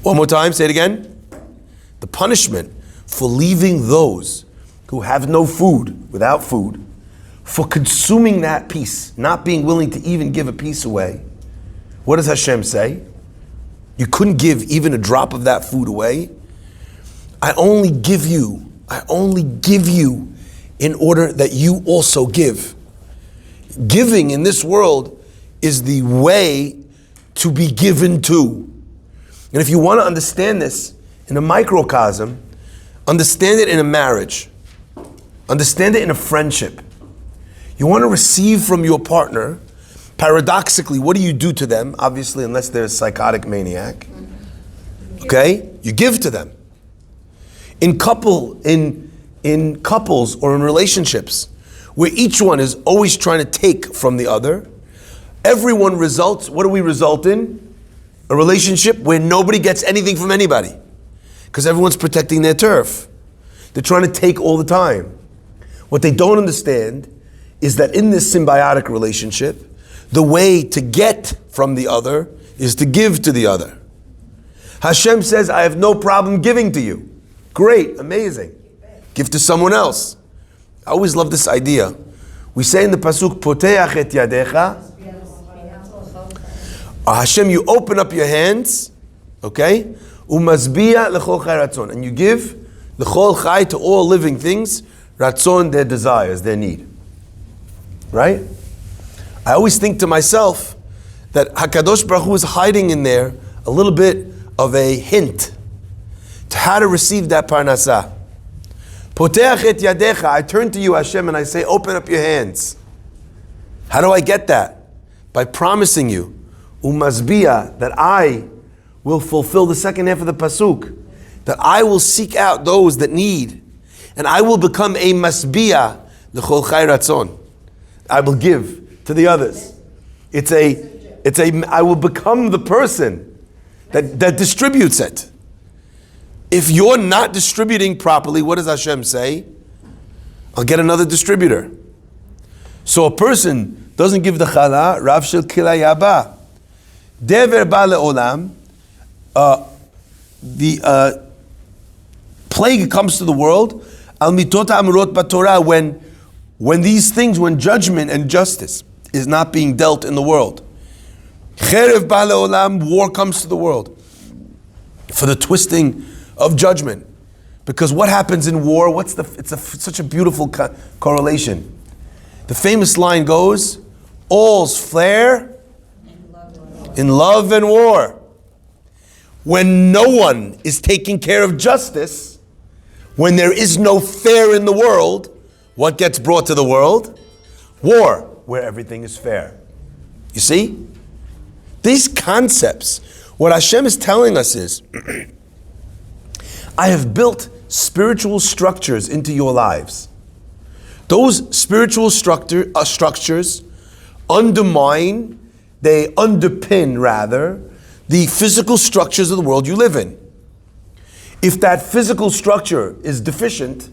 One more time, say it again. The punishment for leaving those who have no food, without food, for consuming that piece, not being willing to even give a piece away. What does Hashem say? You couldn't give even a drop of that food away. I only give you in order that you also give. Giving in this world is the way to be given to. And if you want to understand this in a microcosm, understand it in a marriage, understand it in a friendship. You want to receive from your partner, paradoxically, what do you do to them? Obviously, unless they're a psychotic maniac. Okay? You give to them. In couples or in relationships, where each one is always trying to take from the other, everyone results, what do we result in? A relationship where nobody gets anything from anybody. Because everyone's protecting their turf. They're trying to take all the time. What they don't understand is that in this symbiotic relationship, the way to get from the other is to give to the other. Hashem says, I have no problem giving to you. Great, amazing. Give to someone else. I always love this idea. We say in the pasuk, Poteach et yadecha. Hashem, you open up your hands, okay? Umazbiya lechol chai ratzon. And you give lechol chai to all living things, ratzon, their desires, their need. Right? I always think to myself that HaKadosh Baruch Hu is hiding in there a little bit of a hint to how to receive that parnasah. Poteach et yadecha. I turn to you, Hashem, and I say, open up your hands. How do I get that? By promising you, umazbiya, that I will fulfill the second half of the pasuk, that I will seek out those that need, and I will become a masbiya l'chol chai ratzon. I will give to the others. I will become the person that distributes it. If you're not distributing properly, what does Hashem say? I'll get another distributor. So a person doesn't give the challah, rav shel kiliyah ba. Dever ba le'olam, the plague comes to the world, al mitot ha'amurot b'Torah, when these things, when judgment and justice is not being dealt in the world. Cherev ba le'olam, war comes to the world for the twisting of judgment. Because what happens in war, such a beautiful correlation. The famous line goes, all's fair in love and war. When no one is taking care of justice, when there is no fair in the world, what gets brought to the world? War, where everything is fair. You see? These concepts, what Hashem is telling us is, I have built spiritual structures into your lives. Those spiritual structures underpin the physical structures of the world you live in. If that physical structure is deficient,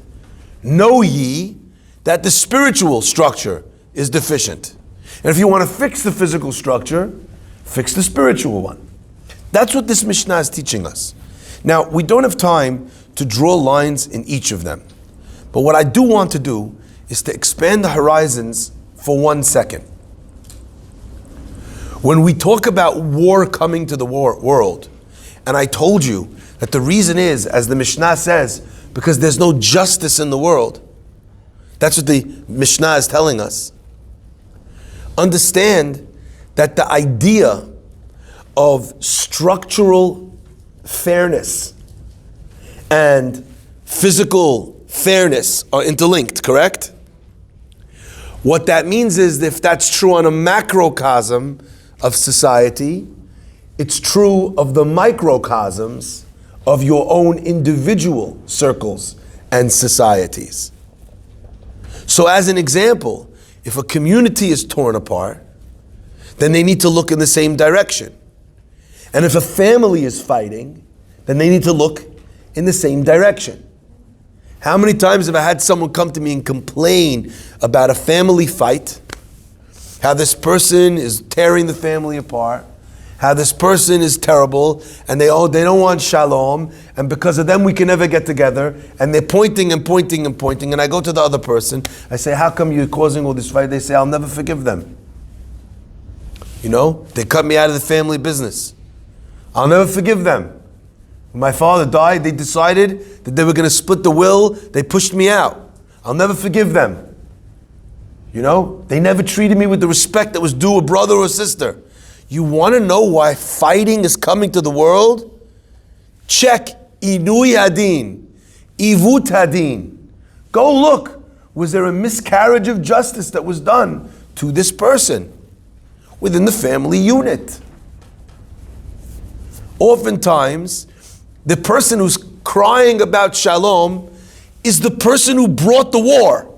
know ye that the spiritual structure is deficient. And if you want to fix the physical structure, fix the spiritual one. That's what this Mishnah is teaching us. Now, we don't have time to draw lines in each of them. But what I do want to do is to expand the horizons for 1 second. When we talk about war coming to the world, and I told you that the reason is, as the Mishnah says, because there's no justice in the world. That's what the Mishnah is telling us. Understand that the idea of structural fairness and physical fairness are interlinked, correct? What that means is, if that's true on a macrocosm of society, it's true of the microcosms of your own individual circles and societies. So as an example, if a community is torn apart, then they need to look in the same direction. And if a family is fighting, then they need to look in the same direction. How many times have I had someone come to me and complain about a family fight, how this person is tearing the family apart, how this person is terrible, and they don't want shalom, and because of them we can never get together, and they're pointing and pointing and pointing, and I go to the other person, I say, how come you're causing all this fight? They say, I'll never forgive them. You know, they cut me out of the family business. I'll never forgive them. When my father died, they decided that they were going to split the will, they pushed me out. I'll never forgive them. You know, they never treated me with the respect that was due a brother or a sister. You want to know why fighting is coming to the world? Check Inui Hadin, Ivut Hadin. Go look. Was there a miscarriage of justice that was done to this person within the family unit? Oftentimes, the person who's crying about shalom is the person who brought the war.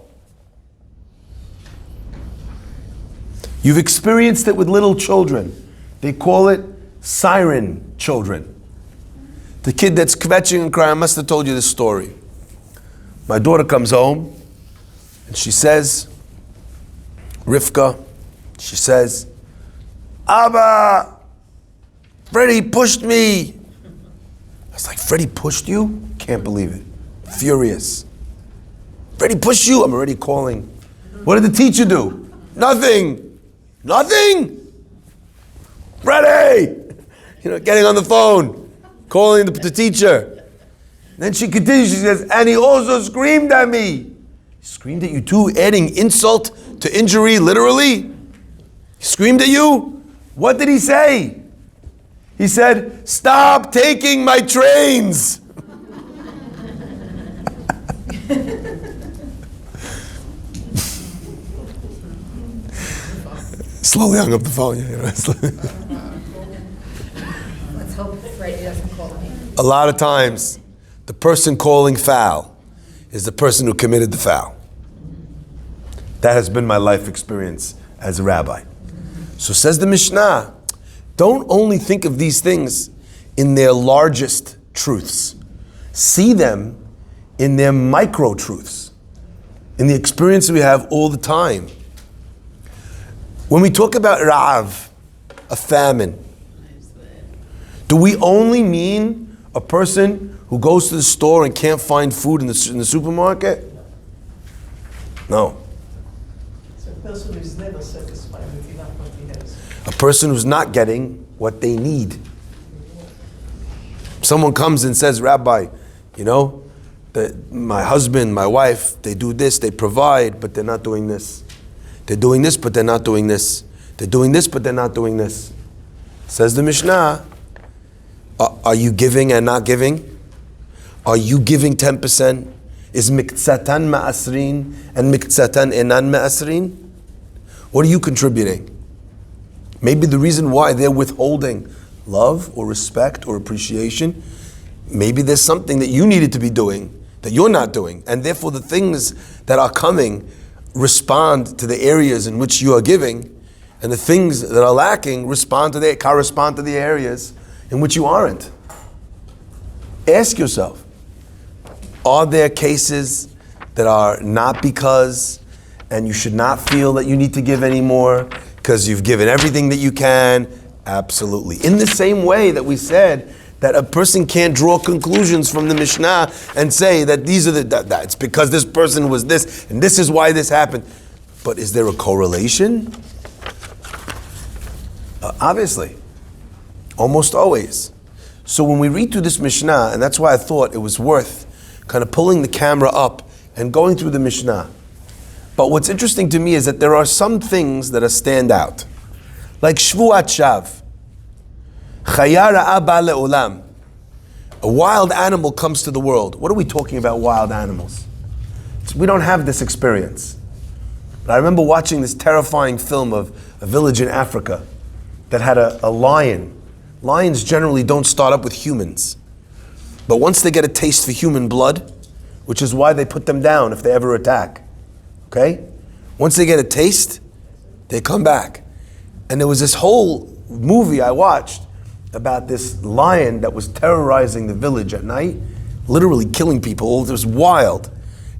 You've experienced it with little children. They call it siren children. The kid that's kvetching and crying, I must have told you this story. My daughter comes home and she says, Rivka, she says, Abba, Freddie pushed me. I was like, Freddie pushed you? Can't believe it. Furious. Freddie pushed you? I'm already calling. What did the teacher do? Nothing. Nothing? Freddie! You know, getting on the phone, calling the teacher. Then she continues, she says, and he also screamed at me. He screamed at you too, adding insult to injury, literally? He screamed at you? What did he say? He said, stop taking my trains. Slowly hung up the phone. You know. Let's hope Freddie doesn't call me. A lot of times, the person calling foul is the person who committed the foul. That has been my life experience as a rabbi. So says the Mishnah, don't only think of these things in their largest truths. See them in their micro truths, in the experience we have all the time. When we talk about Ra'av, a famine, do we only mean a person who goes to the store and can't find food in the supermarket? No. It's a person who is never satisfied with enough what he has. A person who's not getting what they need. Someone comes and says, Rabbi, you know, my husband, my wife, they do this, they provide, but they're not doing this. They're doing this, but they're not doing this. They're doing this, but they're not doing this. Says the Mishnah, are you giving and not giving? Are you giving 10%? Is miktsatan ma'asrin and miktsatan enan ma'asrin? What are you contributing? Maybe the reason why they're withholding love or respect or appreciation, maybe there's something that you needed to be doing that you're not doing, and therefore the things that are coming respond to the areas in which you are giving, and the things that are lacking correspond to the areas in which you aren't. Ask yourself, are there cases that are not because, and you should not feel that you need to give anymore because you've given everything that you can? Absolutely. In the same way that we said that a person can't draw conclusions from the Mishnah and say that these are that it's because this person was this and this is why this happened. But is there a correlation? Obviously. Almost always. So when we read through this Mishnah, and that's why I thought it was worth kind of pulling the camera up and going through the Mishnah. But what's interesting to me is that there are some things that stand out. Like Shvuat Shav. Chaya ra'a ba le'olam. A wild animal comes to the world. What are we talking about, wild animals? We don't have this experience. But I remember watching this terrifying film of a village in Africa that had a lion. Lions generally don't start up with humans. But once they get a taste for human blood, which is why they put them down if they ever attack. Okay? Once they get a taste, they come back. And there was this whole movie I watched about this lion that was terrorizing the village at night, literally killing people. It was wild.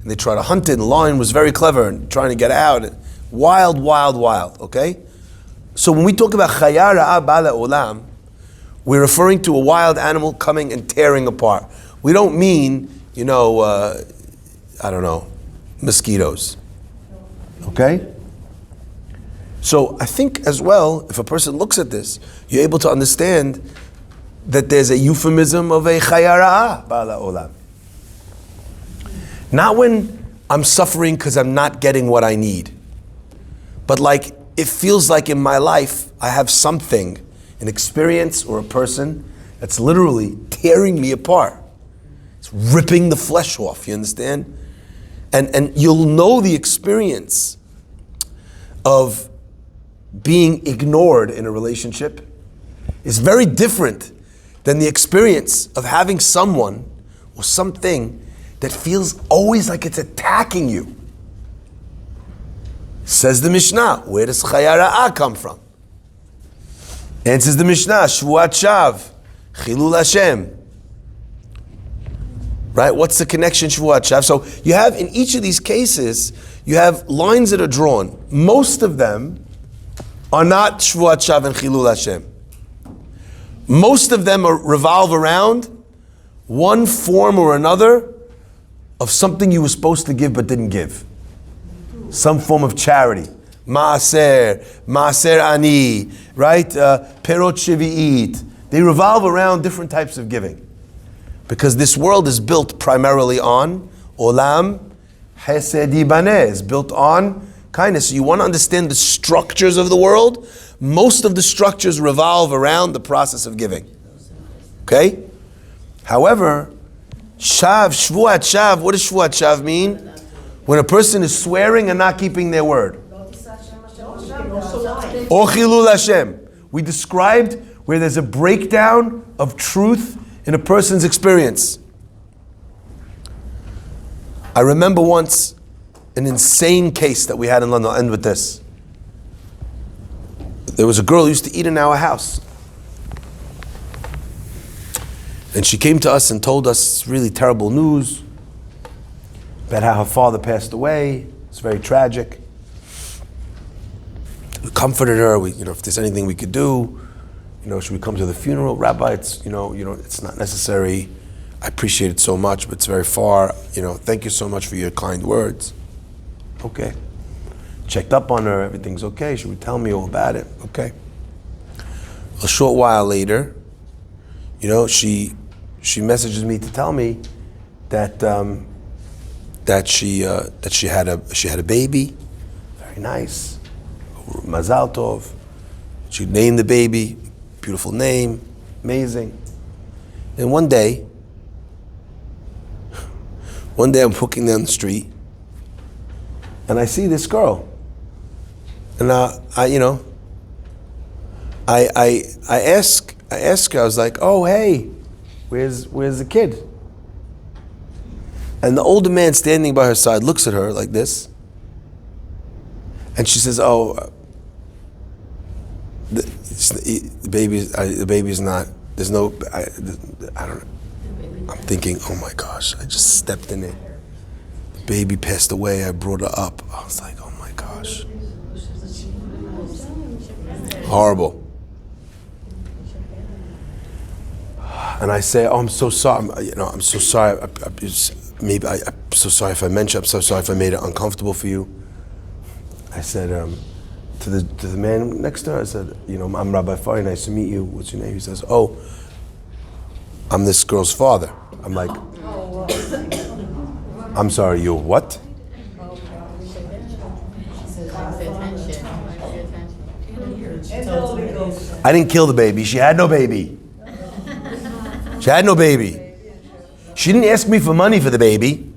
And they tried to hunt it, and the lion was very clever and trying to get out. Wild, wild, wild, okay? So when we talk about chaya ra'a ba le'olam, we're referring to a wild animal coming and tearing apart. We don't mean, mosquitoes. Okay? So I think as well, if a person looks at this, you're able to understand that there's a euphemism of a chaya ra'a ba le'olam. Not when I'm suffering because I'm not getting what I need, but like it feels like in my life I have something, an experience or a person that's literally tearing me apart. It's ripping the flesh off, you understand? And you'll know the experience of being ignored in a relationship is very different than the experience of having someone or something that feels always like it's attacking you. Says the Mishnah, where does chaya ra'a come from? Answers the Mishnah, Shvuat Shav, Chilul Hashem. Right? What's the connection, Shvuat Shav? So you have, in each of these cases, you have lines that are drawn. Most of them are not Shvuat Shav and Chilul Hashem. Most of them revolve around one form or another of something you were supposed to give but didn't give. Some form of charity. Maaser ani, right? Perot shevi'it. They revolve around different types of giving. Because this world is built primarily on olam chesed yibaneh, is built on kindness. So you want to understand the structures of the world? Most of the structures revolve around the process of giving. Okay? However, Shvuat Shav, what does Shvuat Shav mean? When a person is swearing and not keeping their word. Or Chilul Hashem. We described where there's a breakdown of truth in a person's experience. I remember once an insane case that we had in London. I'll end with this. There was a girl who used to eat in our house. And she came to us and told us really terrible news about how her father passed away. It's very tragic. We comforted her. If there's anything we could do, should we come to the funeral? Rabbi, it's not necessary. I appreciate it so much, but it's very far. Thank you so much for your kind words. Okay. Checked up on her. Everything's okay. Should we tell me all about it? Okay. A short while later, she messages me to tell me that she had a baby. Very nice. Mazal tov. She named the baby. Beautiful name. Amazing. And one day I'm walking down the street and I see this girl. And I ask her, I was like, oh, hey, Where's the kid? And the older man standing by her side looks at her like this. And she says, oh, the baby's not, there's no, I don't know. I'm thinking, oh my gosh, I just stepped in it. The baby passed away, I brought her up. I was like, oh my gosh. Horrible. And I say, oh, I'm so sorry. I'm so sorry. I'm so sorry if I mentioned. I'm so sorry if I made it uncomfortable for you. I said to the man next to her, I said, I'm Rabbi Farhi. Nice to meet you. What's your name? He says, oh, I'm this girl's father. I'm like, I'm sorry. You what? I didn't kill the baby. She had no baby. She had no baby. She didn't ask me for money for the baby.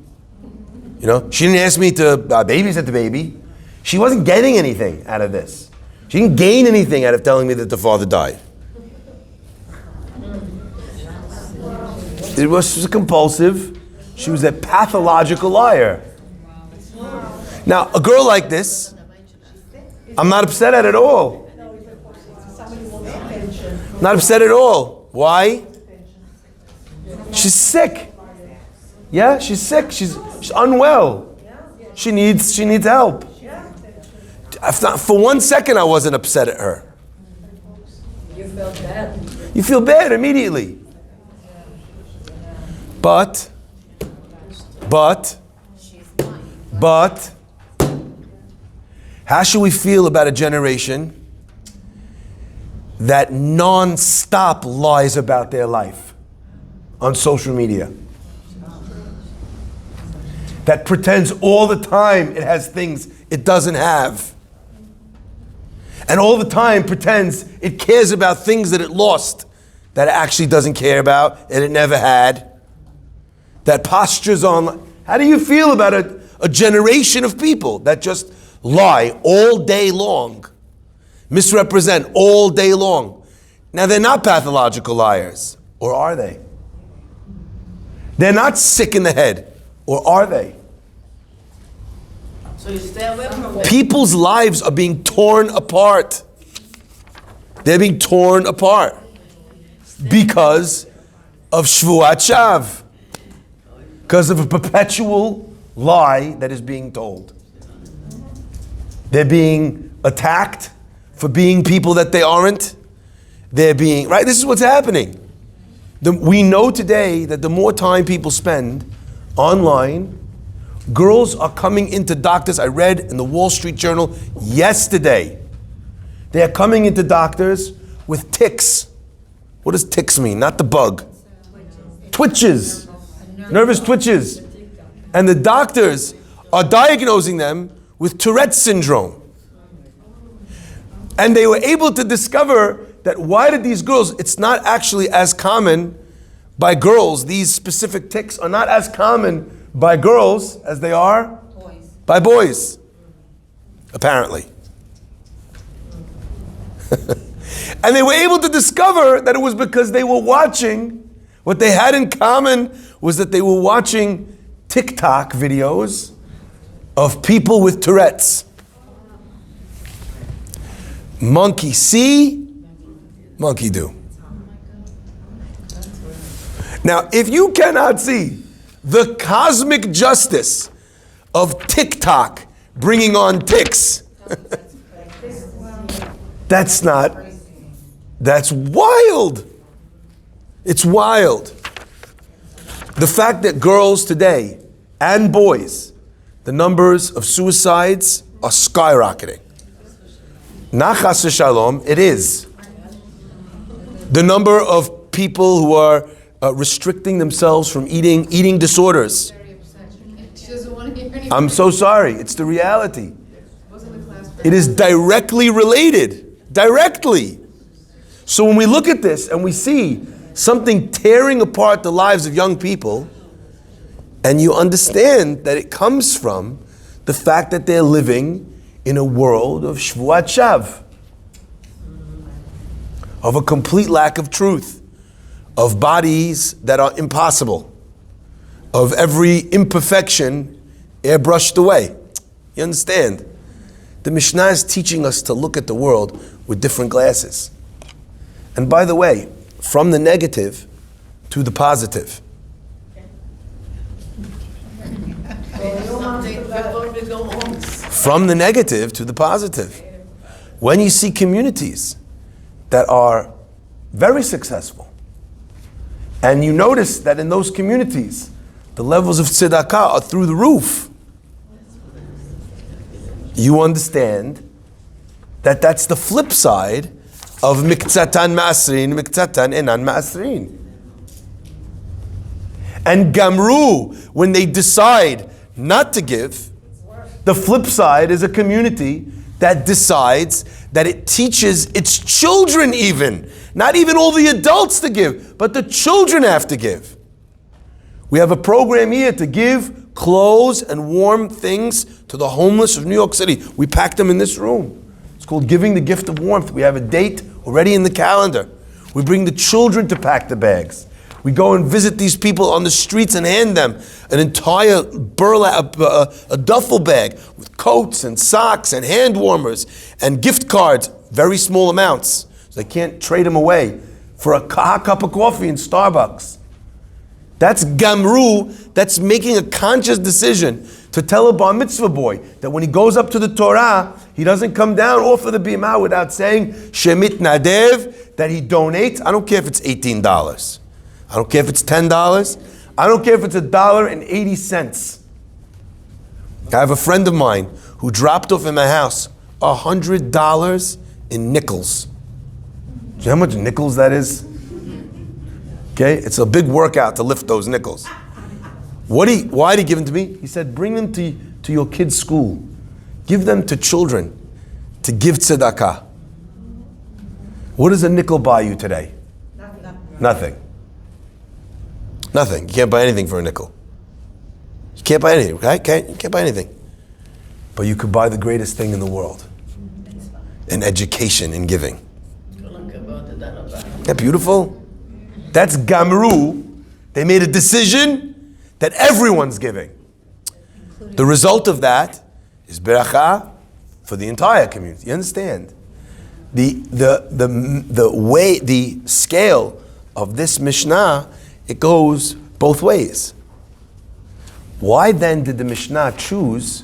She didn't ask me to babysit the baby. She wasn't getting anything out of this. She didn't gain anything out of telling me that the father died. She was compulsive. She was a pathological liar. Now, a girl like this, I'm not upset at all. Not upset at all. Why? She's sick. Yeah, she's sick. She's unwell. She needs help. For 1 second, I wasn't upset at her. You felt bad. You feel bad immediately. But, how should we feel about a generation that non-stop lies about their life on social media? That pretends all the time it has things it doesn't have. And all the time pretends it cares about things that it lost, that it actually doesn't care about, and it never had. That postures on. How do you feel about a generation of people that just lie all day long, misrepresent all day long? Now, they're not pathological liars, or are they? They're not sick in the head, or are they? So you stay away from them. People's lives are being torn apart. They're being torn apart because of Shvuat Shav. Because of a perpetual lie that is being told. They're being attacked for being people that they aren't. They're being, right? This is what's happening. We know today that the more time people spend online, girls are coming into doctors. I read in the Wall Street Journal yesterday, they are coming into doctors with tics. What does tics mean? Not the bug. Twitches. Nervous twitches. And the doctors are diagnosing them with Tourette's syndrome. And they were able to discover that why did these girls, it's not actually as common by girls. These specific tics are not as common by girls as they are by boys, apparently. And they were able to discover that it was because they were watching, what they had in common was that they were watching TikTok videos of people with Tourette's. Monkey see, monkey do. Now, if you cannot see the cosmic justice of TikTok bringing on tics, that's wild. It's wild. The fact that girls today and boys, the numbers of suicides are skyrocketing. Not chas v'shalom, it is. The number of people who are restricting themselves from eating disorders. I'm so sorry, it's the reality. It is directly related. Directly. So when we look at this and we see something tearing apart the lives of young people, and you understand that it comes from the fact that they're living in a world of Shvuat Shav, of a complete lack of truth, of bodies that are impossible, of every imperfection airbrushed away. You understand? The Mishnah is teaching us to look at the world with different glasses. And by the way, from the negative to the positive. From the negative to the positive. When you see communities that are very successful, and you notice that in those communities, the levels of tzedakah are through the roof, you understand that that's the flip side of miktsatan ma'asrin, miktsatan enan ma'asrin. And gamru, when they decide not to give, the flip side is a community that decides that it teaches its children even, not even all the adults to give, but the children have to give. We have a program here to give clothes and warm things to the homeless of New York City. We pack them in this room. It's called Giving the Gift of Warmth. We have a date already in the calendar. We bring the children to pack the bags. We go and visit these people on the streets and hand them an entire burlap, a duffel bag with coats and socks and hand warmers and gift cards, very small amounts. So they can't trade them away for a hot cup of coffee in Starbucks. That's gamru, that's making a conscious decision to tell a bar mitzvah boy that when he goes up to the Torah, he doesn't come down off of the bimah without saying shemit nadev, that he donates. I don't care if it's $18. I don't care if it's $10. I don't care if it's $1.80. I have a friend of mine who dropped off in my house $100 in nickels. Do you know how much nickels that is? Okay, it's a big workout to lift those nickels. Why did he give them to me? He said, bring them to your kids' school. Give them to children to give tzedakah. What does a nickel buy you today? Nothing. Nothing. You can't buy anything for a nickel. You can't buy anything, right? You can't buy anything. But you could buy the greatest thing in the world. In education and giving. Isn't that beautiful? That's gamru. They made a decision that everyone's giving. The result of that is beracha for the entire community. You understand? The way, the scale of this Mishnah, it goes both ways. Why then did the Mishnah choose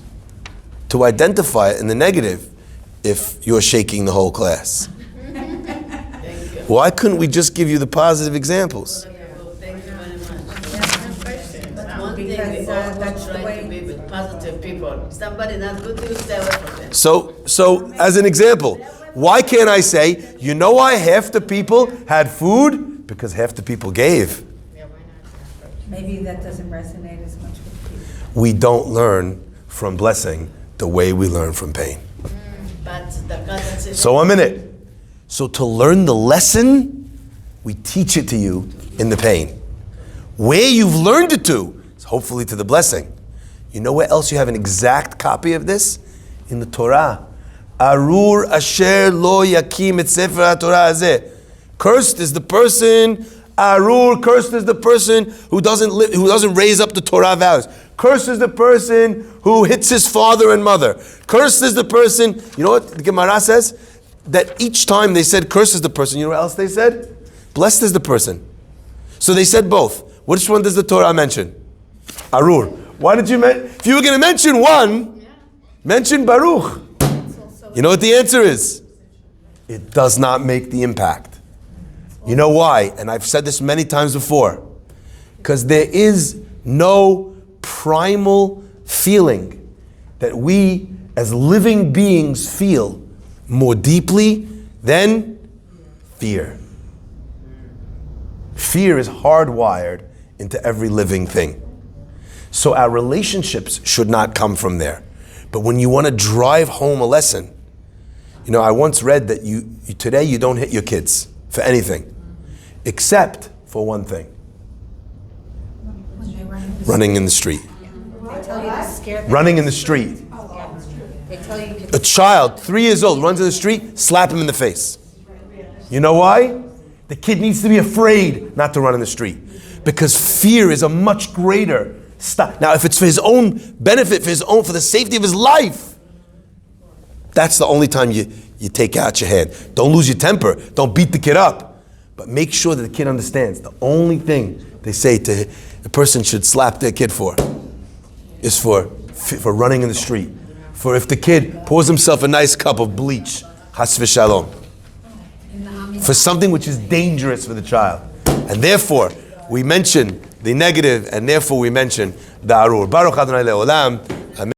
to identify it in the negative if you're shaking the whole class? Why couldn't we just give you the positive examples? Thank you very much. One thing, we all try to be with positive people. Somebody not good, you stay away from them. So as an example, why can't I say, you know why half the people had food? Because half the people gave. Maybe that doesn't resonate as much with people. We don't learn from blessing the way we learn from pain. But the God says, So 1 minute. So to learn the lesson, we teach it to you in the pain. Where you've learned it to is hopefully to the blessing. You know where else you have an exact copy of this? In the Torah. Arur asher lo yakim et sefer HaTorah hazeh. Cursed is the person, Arur, cursed is the person who doesn't raise up the Torah vows. Cursed is the person who hits his father and mother. Cursed is the person, you know what the Gemara says? That each time they said cursed is the person, you know what else they said? Blessed is the person. So they said both. Which one does the Torah mention? Arur. Why did you mention? If you were going to mention one, mention Baruch. You know what the answer is? It does not make the impact. You know why? And I've said this many times before. Because there is no primal feeling that we as living beings feel more deeply than fear. Fear is hardwired into every living thing. So our relationships should not come from there. But when you want to drive home a lesson, you know, I once read that today you don't hit your kids for anything, except for one thing. Running in the street. They tell you to scare them. Running in the street. They tell you A child, 3 years old, runs in the street, slap him in the face. You know why? The kid needs to be afraid not to run in the street, because fear is a much greater stop. Now, if it's for his own benefit, for the safety of his life, that's the only time you take out your hand. Don't lose your temper. Don't beat the kid up. But make sure that the kid understands the only thing they say to a person should slap their kid for is for running in the street. For if the kid pours himself a nice cup of bleach, chas v'shalom, for something which is dangerous for the child. And therefore, we mention the negative, and therefore we mention the arur. Baruch Adonai le'olam.